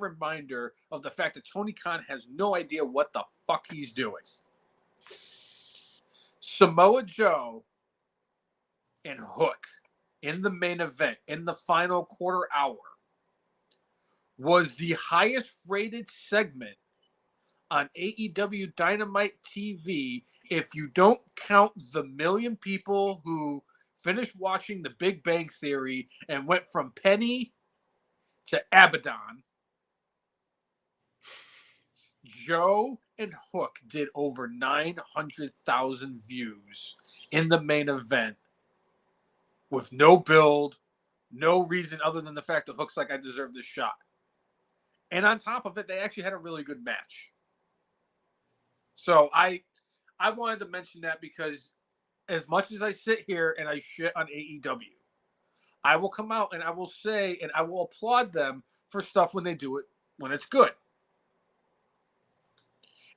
reminder of the fact that Tony Khan has no idea what the fuck he's doing. Samoa Joe and Hook in the main event, in the final quarter hour, was the highest rated segment on AEW Dynamite TV if you don't count the million people who finished watching The Big Bang Theory and went from Penny to Abaddon. Joe and Hook did over 900,000 views in the main event with no build, no reason other than the fact that Hook's like, I deserve this shot. And on top of it, they actually had a really good match. So I wanted to mention that because as much as I sit here and I shit on AEW, I will come out and I will say and I will applaud them for stuff when they do it, when it's good.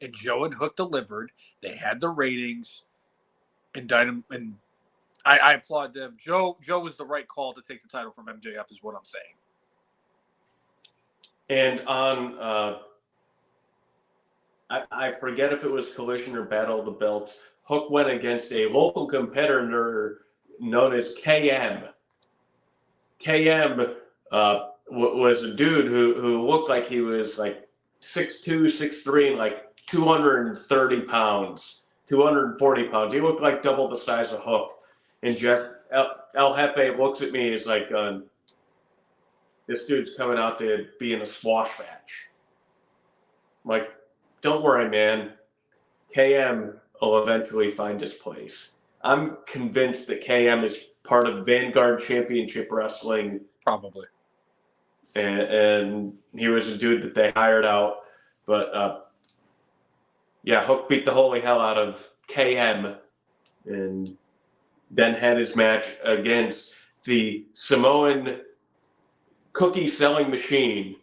And Joe and Hook delivered. They had the ratings, and I applaud them. Joe was the right call to take the title from MJF, is what I'm saying. And on, I forget if it was Collision or Battle of the Belts, Hook went against a local competitor known as KM. KM was a dude who looked like he was like 6'2", 6'3", and like 230 pounds, 240 pounds. He looked like double the size of Hook. And Jeff El Jefe looks at me, he's like, this dude's coming out to be in a squash match. I'm like, don't worry, man. KM will eventually find his place. I'm convinced that KM is part of Vanguard Championship Wrestling. Probably. And he was a dude that they hired out. But, yeah, Hook beat the holy hell out of KM and then had his match against the Samoan cookie selling machine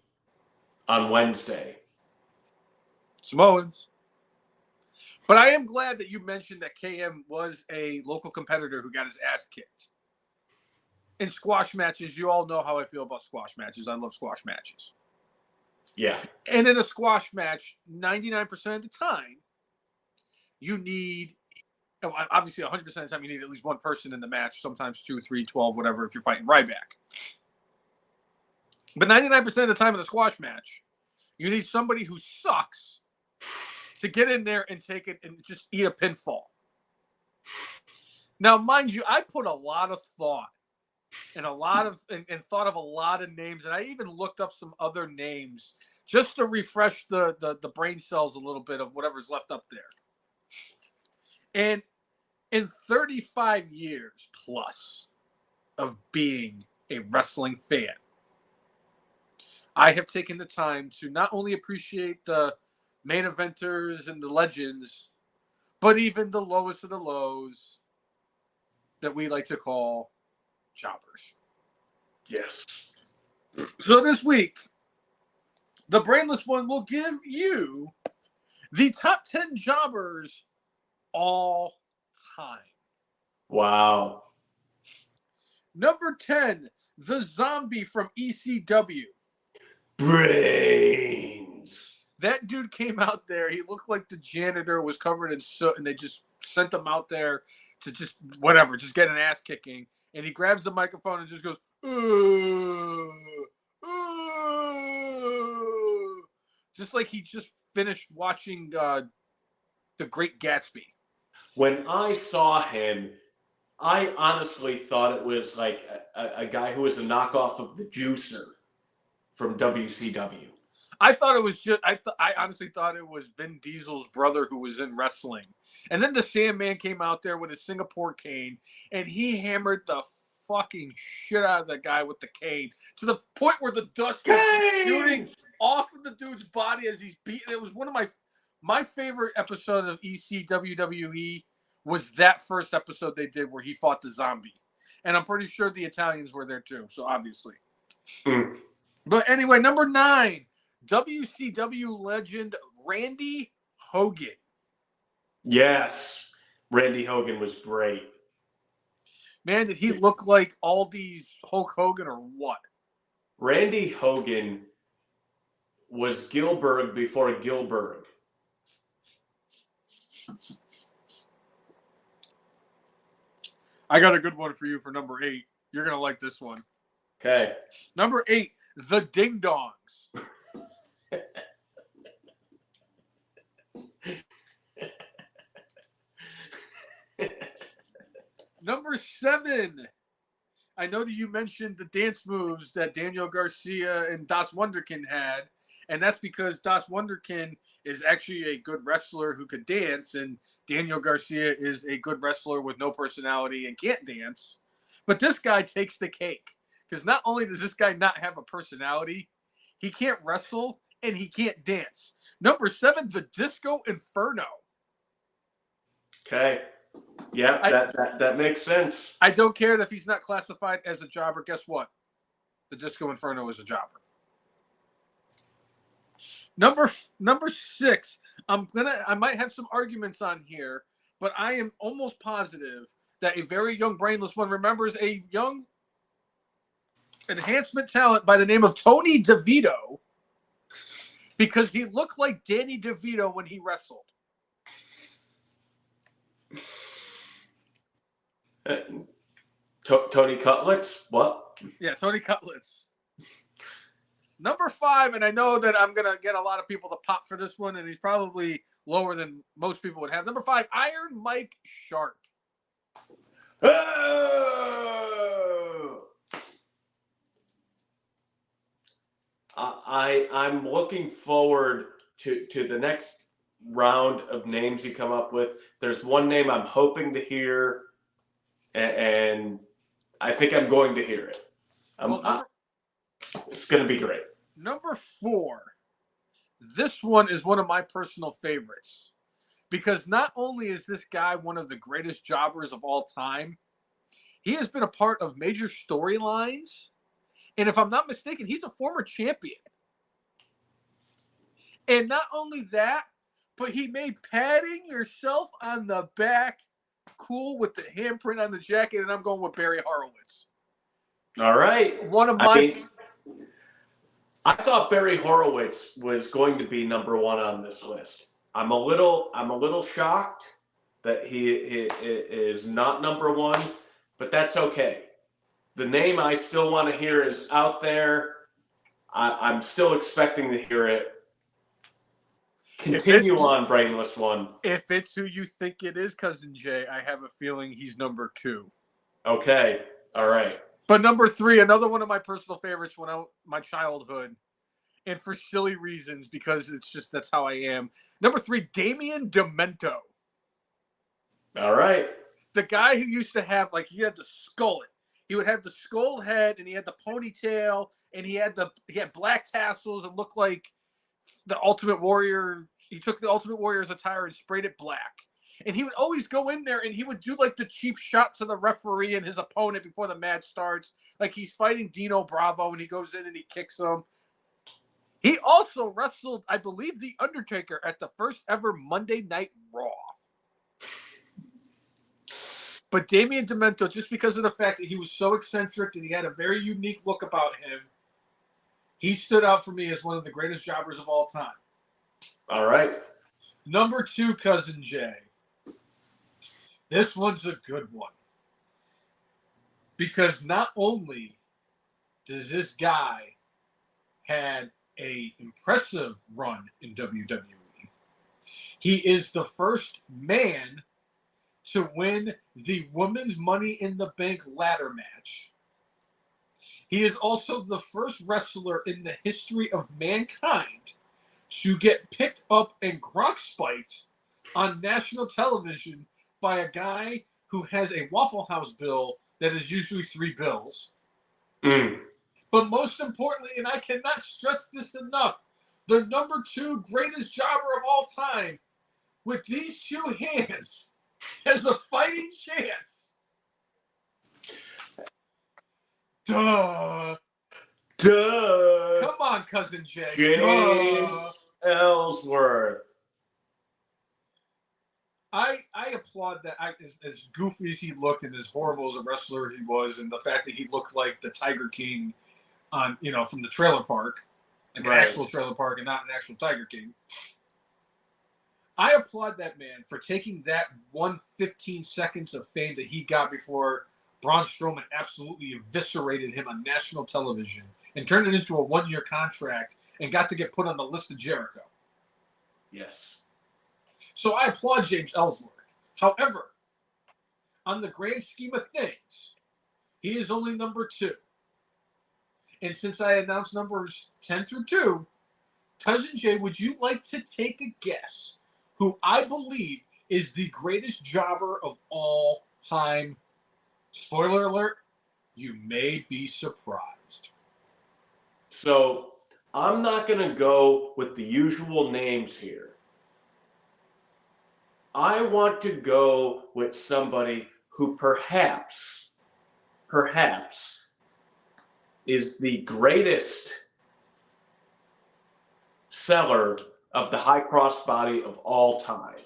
on Wednesday. Samoans. But I am glad that you mentioned that KM was a local competitor who got his ass kicked. In squash matches, you all know how I feel about squash matches. I love squash matches. Yeah. And in a squash match, 99% of the time, you need, obviously 100% of the time, you need at least one person in the match, sometimes 2, 3, 12, whatever, if you're fighting Ryback. But 99% of the time in a squash match, you need somebody who sucks to get in there and take it and just eat a pinfall. Now, mind you, I put a lot of thought and thought of a lot of names, and I even looked up some other names just to refresh the brain cells a little bit of whatever's left up there. And in 35 years plus of being a wrestling fan, I have taken the time to not only appreciate the main eventers and the legends, but even the lowest of the lows that we like to call jobbers. Yes. So this week, the Brainless one will give you the top 10 jobbers all time. Wow. Number 10, the zombie from ECW. Brains. That dude came out there. He looked like the janitor was covered in soot, and they just sent him out there to just get an ass kicking. And he grabs the microphone and just goes, just like he just finished watching The Great Gatsby. When I saw him, I honestly thought it was like a guy who was a knockoff of the Juicer from WCW. I thought it was just. I honestly thought it was Vin Diesel's brother who was in wrestling, and then the Sandman came out there with his Singapore cane, and he hammered the fucking shit out of the guy with the cane to the point where the dust was shooting off of the dude's body as he's beating. It was one of my favorite episodes of ECWWE was that first episode they did where he fought the zombie, and I'm pretty sure the Italians were there too. So obviously, But anyway, number 9. WCW legend Randy Hogan. Yes. Randy Hogan was great. Man, did he look like Aldi's Hulk Hogan or what? Randy Hogan was Gilbert before Gilbert. I got a good one for you for number 8. You're going to like this one. Okay. Number 8, the Ding Dongs. Number 7, I know that you mentioned the dance moves that Daniel Garcia and Das Wunderkind had, and that's because Das Wunderkind is actually a good wrestler who could dance, and Daniel Garcia is a good wrestler with no personality and can't dance. But this guy takes the cake, because not only does this guy not have a personality, he can't wrestle, and he can't dance. Number 7, the Disco Inferno. Okay. Yeah, that makes sense. I don't care if he's not classified as a jobber. Guess what? The Disco Inferno is a jobber. Number 6. I might have some arguments on here, but I am almost positive that a very young Brainless one remembers a young enhancement talent by the name of Tony DeVito because he looked like Danny DeVito when he wrestled. Tony Cutlets? What? Yeah, Tony Cutlets. Number 5, and I know that I'm going to get a lot of people to pop for this one, and he's probably lower than most people would have. Number 5, Iron Mike Sharp. Oh! I'm looking forward to the next round of names you come up with. There's one name I'm hoping to hear, and I think I'm going to hear it. It's going to be great. Number 4. This one is one of my personal favorites because not only is this guy one of the greatest jobbers of all time, he has been a part of major storylines. And if I'm not mistaken, he's a former champion. And not only that, but he made patting yourself on the back cool with the handprint on the jacket, and I'm going with Barry Horowitz. All right. One of my... I thought Barry Horowitz was going to be number 1 on this list. I'm a little shocked that he is not number 1, but that's okay. The name I still want to hear is out there. I'm still expecting to hear it. Continue on, Brainless one. If it's who you think it is, Cousin Jay, I have a feeling he's number 2. Okay. All right. But number 3, another one of my personal favorites when my childhood, and for silly reasons, because it's just that's how I am. Number 3, Damian Demento. All right. The guy who used to have, like, he had the skullet. He would have the skull head, and he had the ponytail, and he had black tassels and looked like the Ultimate Warrior. He took the Ultimate Warrior's attire and sprayed it black. And he would always go in there and he would do like the cheap shot to the referee and his opponent before the match starts. Like he's fighting Dino Bravo and he goes in and he kicks him. He also wrestled, I believe, The Undertaker at the first ever Monday Night Raw. But Damian Demento, just because of the fact that he was so eccentric and he had a very unique look about him, he stood out for me as one of the greatest jobbers of all time. All right. Number 2, Cousin Jay. This one's a good one. Because not only does this guy had an impressive run in WWE, he is the first man to win the Women's Money in the Bank ladder match. He is also the first wrestler in the history of mankind to get picked up and Gronk spiked on national television by a guy who has a Waffle House bill that is usually 3 bills. But most importantly, and I cannot stress this enough, the number 2 greatest jobber of all time with these 2 hands has a fighting chance. Duh. Come on, Cousin Jay. James Ellsworth. I applaud that. As goofy as he looked and as horrible as a wrestler he was, and the fact that he looked like the Tiger King on, from the trailer park, like an actual trailer park and not an actual Tiger King. I applaud that man for taking that 15 seconds of fame that he got before Braun Strowman absolutely eviscerated him on national television and turned it into a 1-year contract and got to get put on the list of Jericho. Yes. So I applaud James Ellsworth. However, on the grand scheme of things, he is only number 2. And since I announced numbers 10 through 2, Cousin Jay, would you like to take a guess who I believe is the greatest jobber of all time? Spoiler alert, you may be surprised. So I'm not going to go with the usual names here. I want to go with somebody who perhaps is the greatest seller of the high cross body of all time.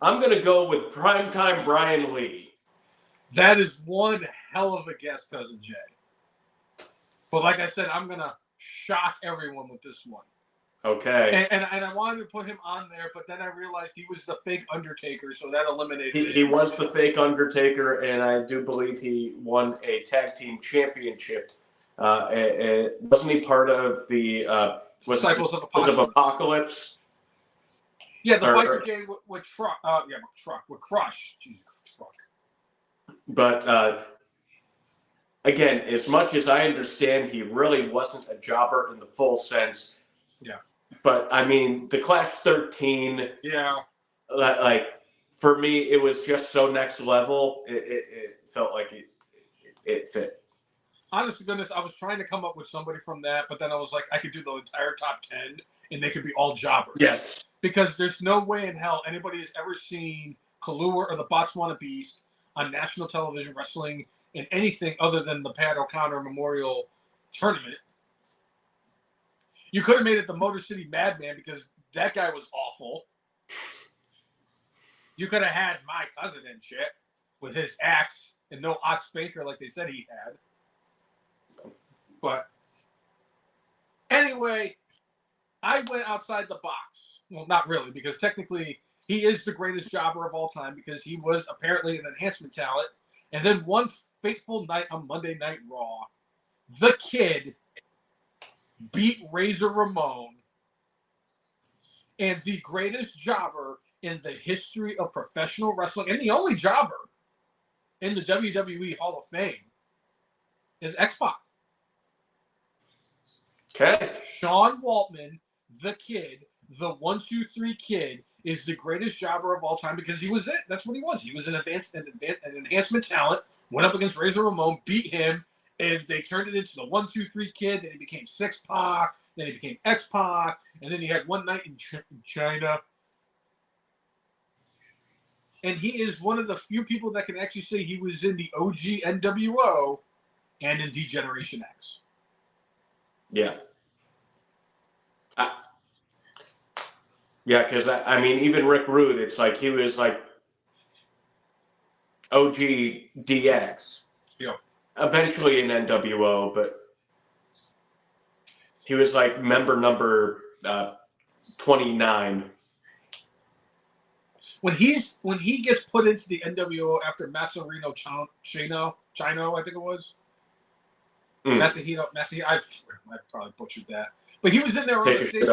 I'm going to go with primetime Brian Lee. That is one hell of a guess, Cousin Jay. But like I said, I'm going to shock everyone with this one. Okay. And I wanted to put him on there, but then I realized he was the fake Undertaker, so that eliminated He was the fake Undertaker, and I do believe he won a tag team championship. Wasn't he part of the Disciples of Apocalypse? Yeah, the biker gang with Truck. With Crush. Jesus, Truck. But again, as much as I understand, he really wasn't a jobber in the full sense. Yeah. But I mean, the Clash 13. Yeah. Like for me, it was just so next level. It felt like it fit. Honest to goodness, I was trying to come up with somebody from that, but then I was like, I could do the entire top 10, and they could be all jobbers. Yes. Because there's no way in hell anybody has ever seen Kalua or the Botswana Beast on national television wrestling in anything other than the Pat O'Connor Memorial Tournament. You could have made it the Motor City Madman because that guy was awful. You could have had my cousin and shit with his axe and no Ox Baker like they said he had. But anyway, I went outside the box. Well, not really, because technically he is the greatest jobber of all time because he was apparently an enhancement talent. And then one fateful night on Monday Night Raw, the Kid beat Razor Ramon, and the greatest jobber in the history of professional wrestling, and the only jobber in the WWE Hall of Fame, is X-Pac. Okay. Sean Waltman, the Kid, the 1-2-3 Kid, is the greatest jobber of all time because he was it. That's what he was. He was an enhancement talent, went up against Razor Ramon, beat him, and they turned it into the 1-2-3 Kid. Then he became Six-Pac. Then he became X-Pac. And then he had one night in China. And he is one of the few people that can actually say he was in the OG NWO and in D-Generation X. Yeah. Yeah, because, I mean, even Rick Rude, it's like he was like OG DX. Yeah. Eventually in NWO, but he was like member number 29. When he gets put into the NWO after Masahiro Chino, I think it was. Masahiro, I probably butchered that. But he was in there on the stage.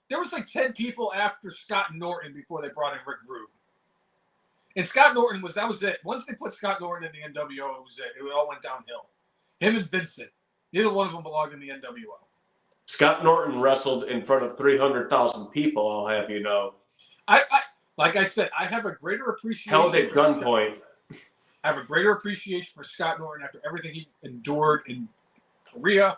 There was like 10 people after Scott Norton before they brought in Rick Rude. And Scott Norton that was it. Once they put Scott Norton in the NWO, it was it. It all went downhill. Him and Vincent. Neither one of them belonged in the NWO. Scott Norton wrestled in front of 300,000 people, I'll have you know. I like I said, I have a gretter appreciation. Held at gunpoint. I have a greater appreciation for Scott Norton after everything he endured in Korea.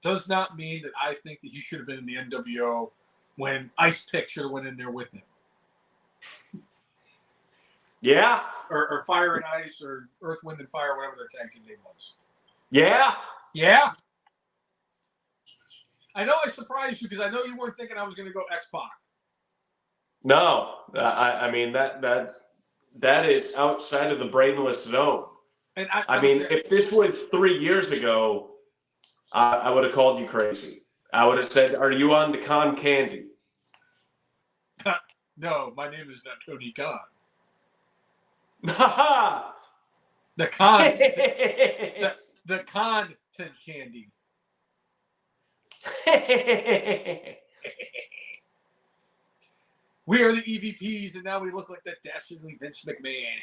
Does not mean that I think that he should have been in the NWO when Ice Pick should have went in there with him. Yeah. Or Fire and Ice or Earth, Wind, and Fire, whatever their tag team name was. Yeah. Yeah. I know I surprised you because I know you weren't thinking I was going to go X-Pac. No. I mean, that is outside of the brainless zone. And I mean, if this was 3 years ago, I would have called you crazy. I would have said, "Are you on the Con Candy?" No, my name is not Tony Khan. the content candy. We are the EVPs, and now we look like that dastardly Vince McMahon.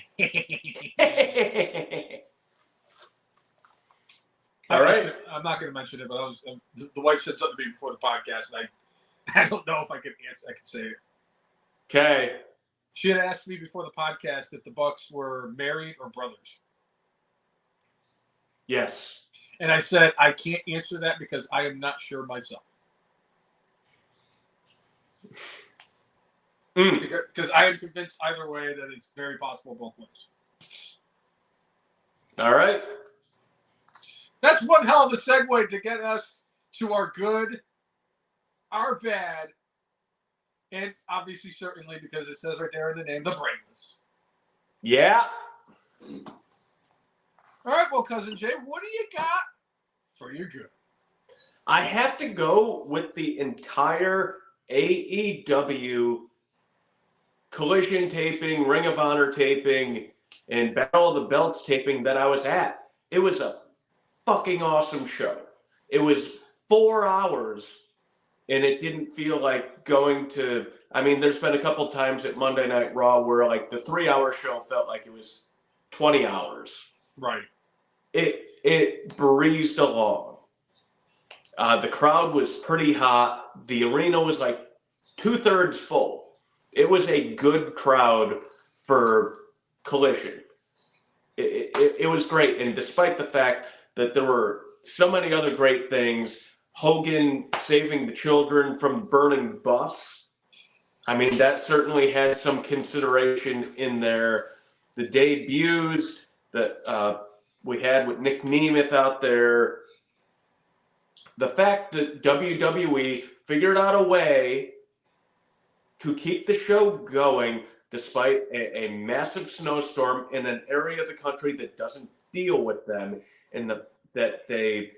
All right. I'm not going to mention it, but the wife said something to me before the podcast, and I don't know if I can answer. I can say it. Okay. She had asked me before the podcast if the Bucks were married or brothers. Yes. And I said I can't answer that because I am not sure myself. Because I am convinced either way that it's very possible both ways. All right. That's one hell of a segue to get us to our good, our bad, And obviously, certainly, because it says right there in the name, the Brainless. Yeah. All right, well, Cousin Jay, what do you got for your good? I have to go with the entire AEW Collision taping, Ring of Honor taping, and Battle of the Belts taping that I was at. It was a fucking awesome show. It was 4 hours, and it didn't feel like going to... I mean, there's been a couple times at Monday Night Raw where, like, the 3-hour show felt like it was 20 hours. Right. It breezed along. The crowd was pretty hot. The arena was like 2/3 full. It was a good crowd for Collision. It was great. And despite the fact that there were so many other great things, Hogan saving the children from burning bus, I mean, that certainly had some consideration in there. The debuts that we had with Nick Nemeth out there, the fact that WWE figured out a way to keep the show going despite a massive snowstorm in an area of the country that doesn't deal with them, and that they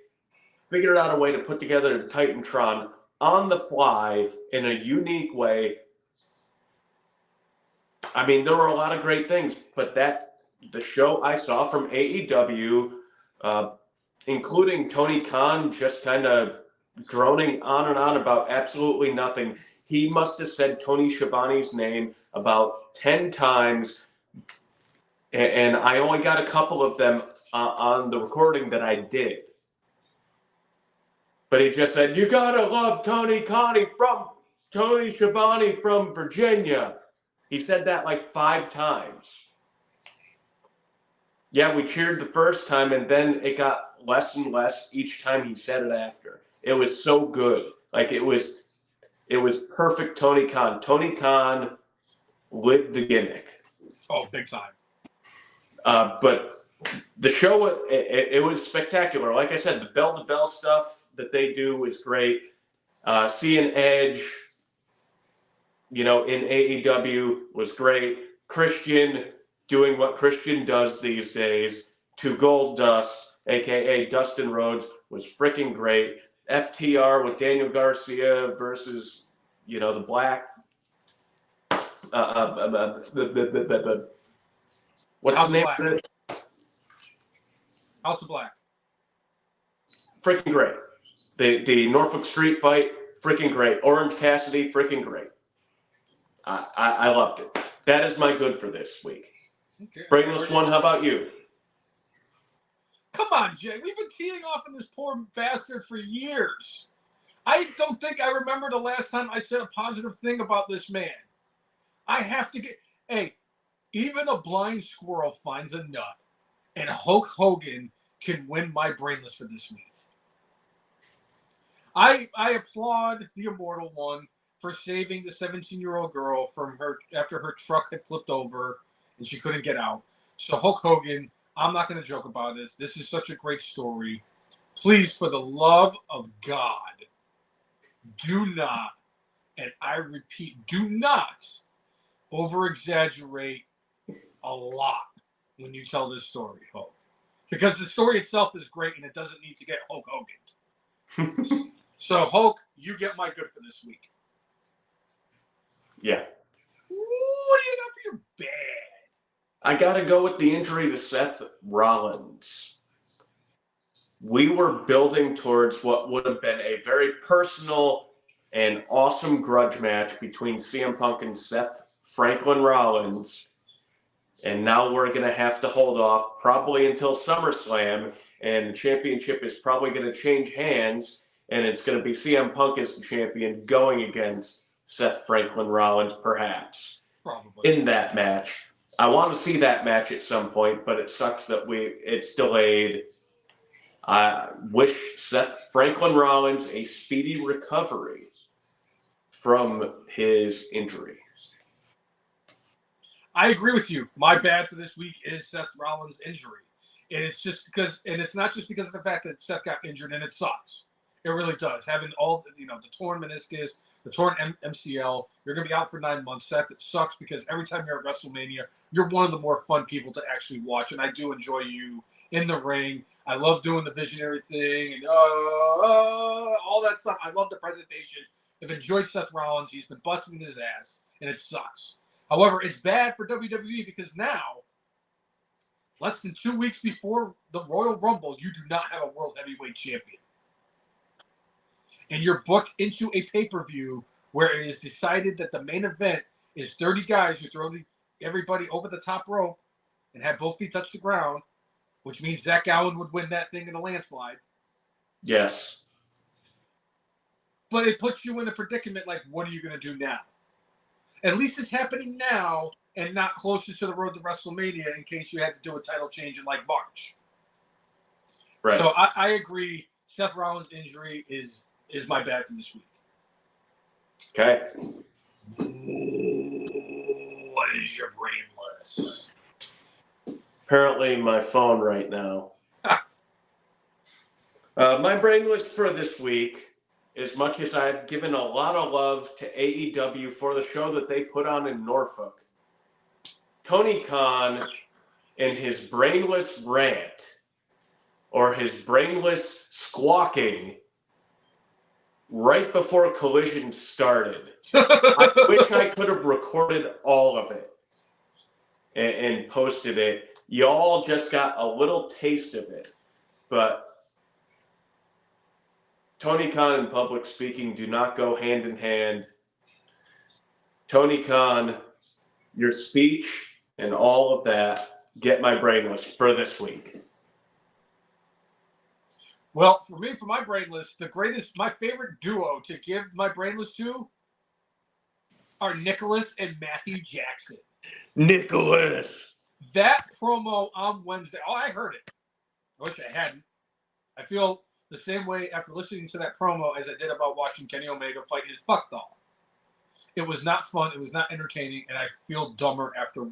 figured out a way to put together a Titantron on the fly in a unique way. I mean, there were a lot of great things, but the show I saw from AEW, including Tony Khan just kind of droning on and on about absolutely nothing. He must have said Tony Schiavone's name about 10 times, and I only got a couple of them on the recording that I did. But he just said, "You gotta love Tony Schiavone from Virginia." He said that like 5 times. Yeah, we cheered the first time, and then it got less and less each time he said it after. It was so good. Like, it was perfect Tony Khan. Tony Khan lived the gimmick. Oh, big time. But the show, it was spectacular. Like I said, the bell-to-bell stuff that they do is great. Seeing Edge, in AEW was great. Christian doing what Christian does these days to Gold Dust, a.k.a. Dustin Rhodes, was freaking great. FTR with Daniel Garcia versus, the Black. What's House the name of of it? House of Black. Freaking great. The Norfolk Street fight, freaking great. Orange Cassidy, freaking great. I loved it. That is my good for this week. Okay. Brainless one, how about you? Come on, Jay. We've been teeing off on this poor bastard for years. I don't think I remember the last time I said a positive thing about this man. I have to get... Hey, even a blind squirrel finds a nut, and Hulk Hogan can win my Brainless for this week. I applaud the Immortal One for saving the 17-year-old girl from her after her truck had flipped over and she couldn't get out. So Hulk Hogan, I'm not going to joke about this. This is such a great story. Please, for the love of God, do not, and I repeat, do not over-exaggerate a lot when you tell this story, Hulk. Because the story itself is great and it doesn't need to get Hulk Hogan. So, Hulk, you get my good for this week. Yeah. What do you got for your bad? I got to go with the injury to Seth Rollins. We were building towards what would have been a very personal and awesome grudge match between CM Punk and Seth Franklin Rollins. And now we're going to have to hold off probably until SummerSlam. And the championship is probably going to change hands. And it's going to be CM Punk as the champion going against Seth Franklin Rollins, perhaps. Probably. In that match. I want to see that match at some point, but it sucks that it's delayed. I wish Seth Franklin Rollins a speedy recovery from his injury. I agree with you. My bad for this week is Seth Rollins' injury. And it's not just because of the fact that Seth got injured and it sucks. It really does. Having all, the torn meniscus, the torn MCL, you're going to be out for 9 months. Seth, it sucks because every time you're at WrestleMania, you're one of the more fun people to actually watch, and I do enjoy you in the ring. I love doing the visionary thing and all that stuff. I love the presentation. I've enjoyed Seth Rollins. He's been busting his ass, and it sucks. However, it's bad for WWE because now, less than 2 weeks before the Royal Rumble, you do not have a World Heavyweight Champion. And you're booked into a pay-per-view where it is decided that the main event is 30 guys who throw everybody over the top rope and have both feet touch the ground, which means Zach Allen would win that thing in a landslide. Yes. But it puts you in a predicament like, what are you going to do now? At least it's happening now and not closer to the road to WrestleMania in case you had to do a title change in like March. Right. So I agree. Seth Rollins' injury is my bad for this week. Okay. What is your brainless? Apparently my phone right now. My brainless for this week, as much as I've given a lot of love to AEW for the show that they put on in Norfolk, Tony Khan and his brainless rant or his brainless squawking right before Collision started. I wish I could have recorded all of it and posted it. Y'all just got a little taste of it. But Tony Khan and public speaking do not go hand in hand. Tony Khan, your speech and all of that get my brainless for this week. Well, for me, for my brainless, my favorite duo to give my brainless to are Nicholas and Matthew Jackson. Nicholas. That promo on Wednesday, I heard it. I wish I hadn't. I feel the same way after listening to that promo as I did about watching Kenny Omega fight his fuck doll. It was not fun. It was not entertaining, and I feel dumber after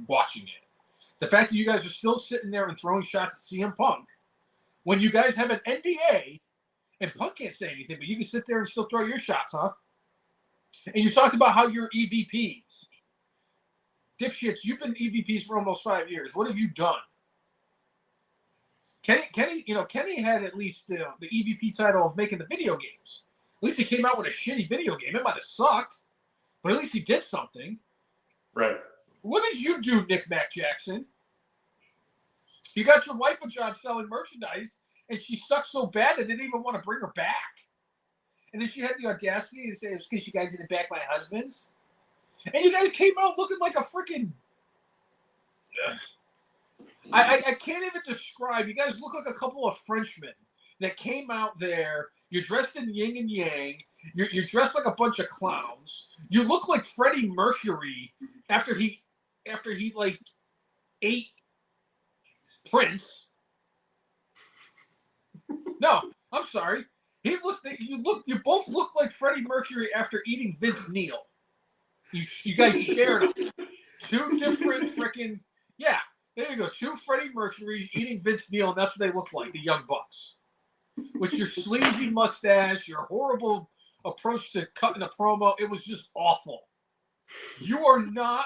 watching it. The fact that you guys are still sitting there and throwing shots at CM Punk when you guys have an NDA and Punk can't say anything, but you can sit there and still throw your shots, huh? And you talked about how you're EVPs. Dipshits, you've been EVPs for almost 5 years. What have you done? Kenny had at least the EVP title of making the video games. At least he came out with a shitty video game. It might have sucked, but at least he did something. Right. What did you do, Nick Mac Jackson? You got your wife a job selling merchandise, and she sucked so bad that they didn't even want to bring her back. And then she had the audacity to say, it's because you guys didn't back my husbands. And you guys came out looking like a freaking... I can't even describe. You guys look like a couple of Frenchmen that came out there. You're dressed in yin and yang. You're dressed like a bunch of clowns. You look like Freddie Mercury after he like ate Prince. No, I'm sorry. You both look like Freddie Mercury after eating Vince Neil. You guys shared them. Two different freaking there you go. Two Freddie Mercurys eating Vince Neil, and that's what they look like, the Young Bucks. With your sleazy mustache, your horrible approach to cutting a promo, it was just awful. You are not,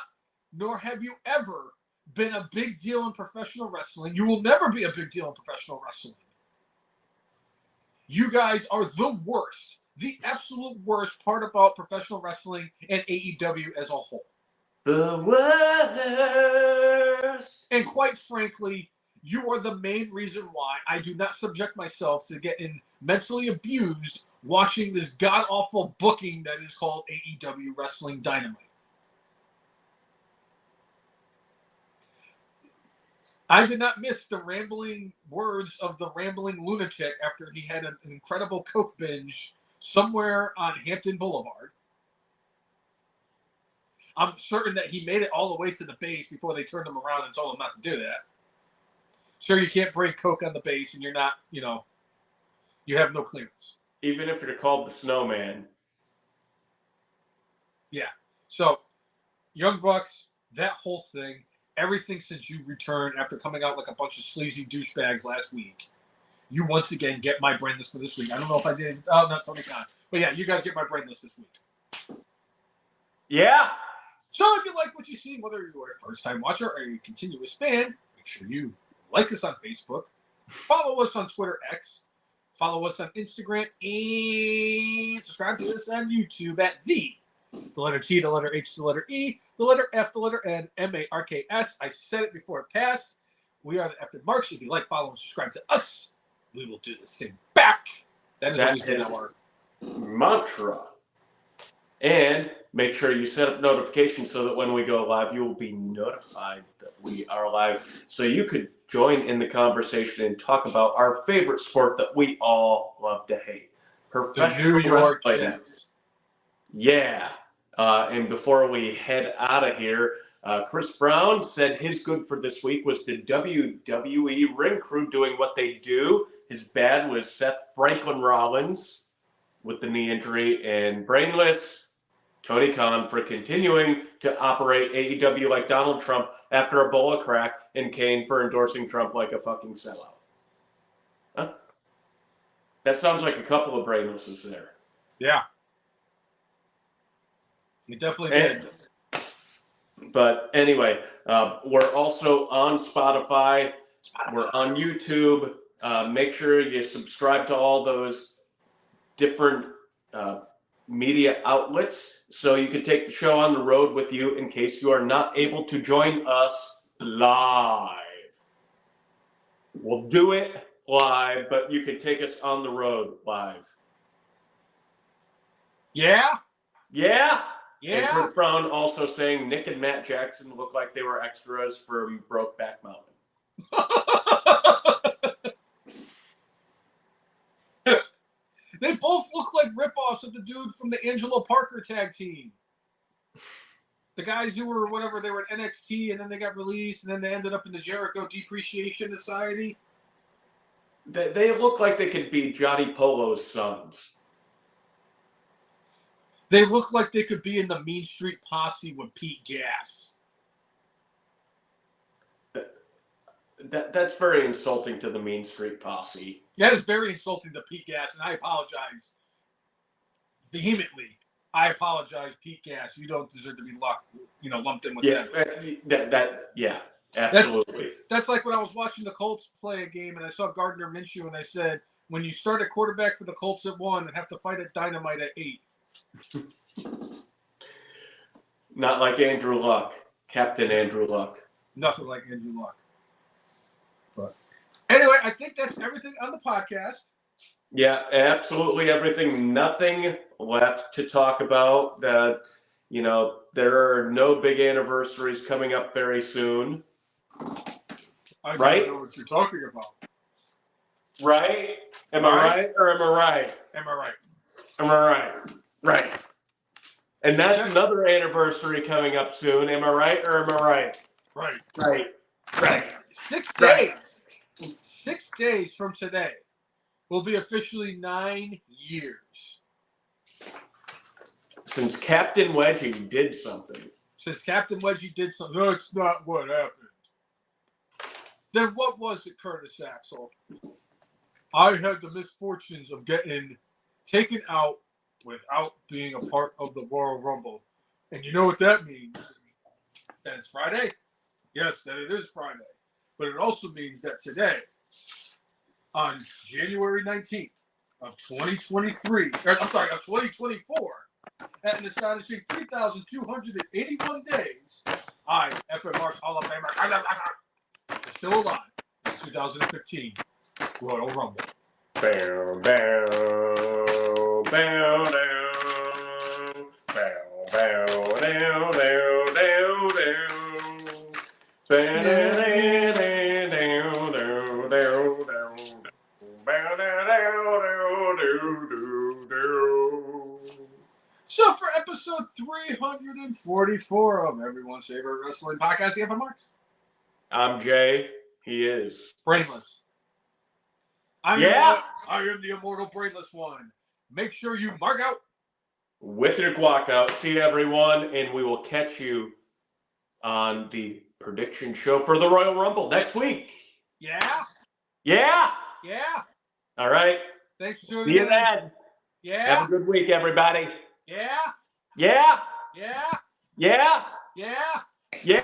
nor have you ever been a big deal in professional wrestling. You will never be a big deal in professional wrestling. You guys are the worst, the absolute worst part about professional wrestling and AEW as a whole. The worst. And quite frankly, you are the main reason why I do not subject myself to getting mentally abused watching this god-awful booking that is called AEW Wrestling Dynamite. I did not miss the rambling words of the rambling lunatic after he had an incredible coke binge somewhere on Hampton Boulevard. I'm certain that he made it all the way to the base before they turned him around and told him not to do that. Sure, you can't bring coke on the base and you're not, you have no clearance. Even if you're called the Snowman. Yeah. So, Young Bucks, that whole thing, everything since you returned after coming out like a bunch of sleazy douchebags last week, you once again get my Brainless for this week. I don't know if I did. Oh, not Tony Khan. But yeah, you guys get my Brainless this week. Yeah. So if you like what you see, whether you're a first-time watcher or a continuous fan, make sure you like us on Facebook, follow us on Twitter X, follow us on Instagram, and subscribe to us on YouTube at the letter T, the letter H, the letter E, the letter F, the letter N, M-A-R-K-S. I said it before it passed. We are the F and Marks. If you like, follow, and subscribe to us, we will do the same back. That is always been our mantra. And make sure you set up notifications so that when we go live, you will be notified that we are live. So you could join in the conversation and talk about our favorite sport that we all love to hate. Professional New York Jets. Yeah. And before we head out of here, Chris Brown said his good for this week was the WWE ring crew doing what they do. His bad was Seth Rollins with the knee injury, and Brainless, Tony Khan for continuing to operate AEW like Donald Trump after a bowl of crack, and Kane for endorsing Trump like a fucking sellout. Huh? That sounds like a couple of Brainlesses there. Yeah. You definitely did. But anyway, we're also on Spotify. We're on YouTube. Make sure you subscribe to all those different media outlets so you can take the show on the road with you in case you are not able to join us live. We'll do it live, but you can take us on the road live. Yeah? Yeah? Yeah. And Chris Brown also saying Nick and Matt Jackson look like they were extras from Brokeback Mountain. They both look like ripoffs of the dude from the Angelo Parker tag team. The guys who were whatever, they were at NXT and then they got released and then they ended up in the Jericho Depreciation Society. They look like they could be Johnny Polo's sons. They look like they could be in the Mean Street Posse with Pete Gas. That's very insulting to the Mean Street Posse. That is very insulting to Pete Gas, and I apologize vehemently. I apologize, Pete Gas. You don't deserve to be lumped in with that. Yeah, absolutely. That's like when I was watching the Colts play a game, and I saw Gardner Minshew, and I said, when you start a quarterback for the Colts at 1 and have to fight at Dynamite at 8. Not like Andrew Luck, Captain Andrew Luck. Nothing like Andrew Luck. But anyway, I think that's everything on the podcast. Yeah, absolutely everything. Nothing left to talk about. There are no big anniversaries coming up very soon. I don't know what you're talking about. Right? Am I right or am I right? Am I right? Am I right? Right. And that's another anniversary coming up soon. Am I right or am I right? Right. Right. Right. 6 days. 6 days from today will be officially 9 years. Since Captain Wedgie did something. That's not what happened. Then what was it, Curtis Axel? I had the misfortunes of getting taken out without being a part of the Royal Rumble. And you know what that means? That it's Friday? Yes, that it is Friday. But it also means that today, on January 19th of 2024, at an astonishing 3,281 days, I, FM Marks Hall of Famer, is still alive in 2015 Royal Rumble. Bow, bow, bow, down. Bow, bow, down, down, down, down. Bow, down, down, down, down, down. Bow, down, down, down, down, down. So for episode 344 of everyone's favorite wrestling podcast, the FM Marks. I'm Jay. He is Brainless. I am the immortal Brainless one. Make sure you mark out with your guac out. See everyone, and we will catch you on the prediction show for the Royal Rumble next week. Yeah? Yeah? Yeah? All right. Thanks for tuning See you in. then. Yeah. Have a good week, everybody. Yeah. Yeah. Yeah. Yeah. Yeah. Yeah.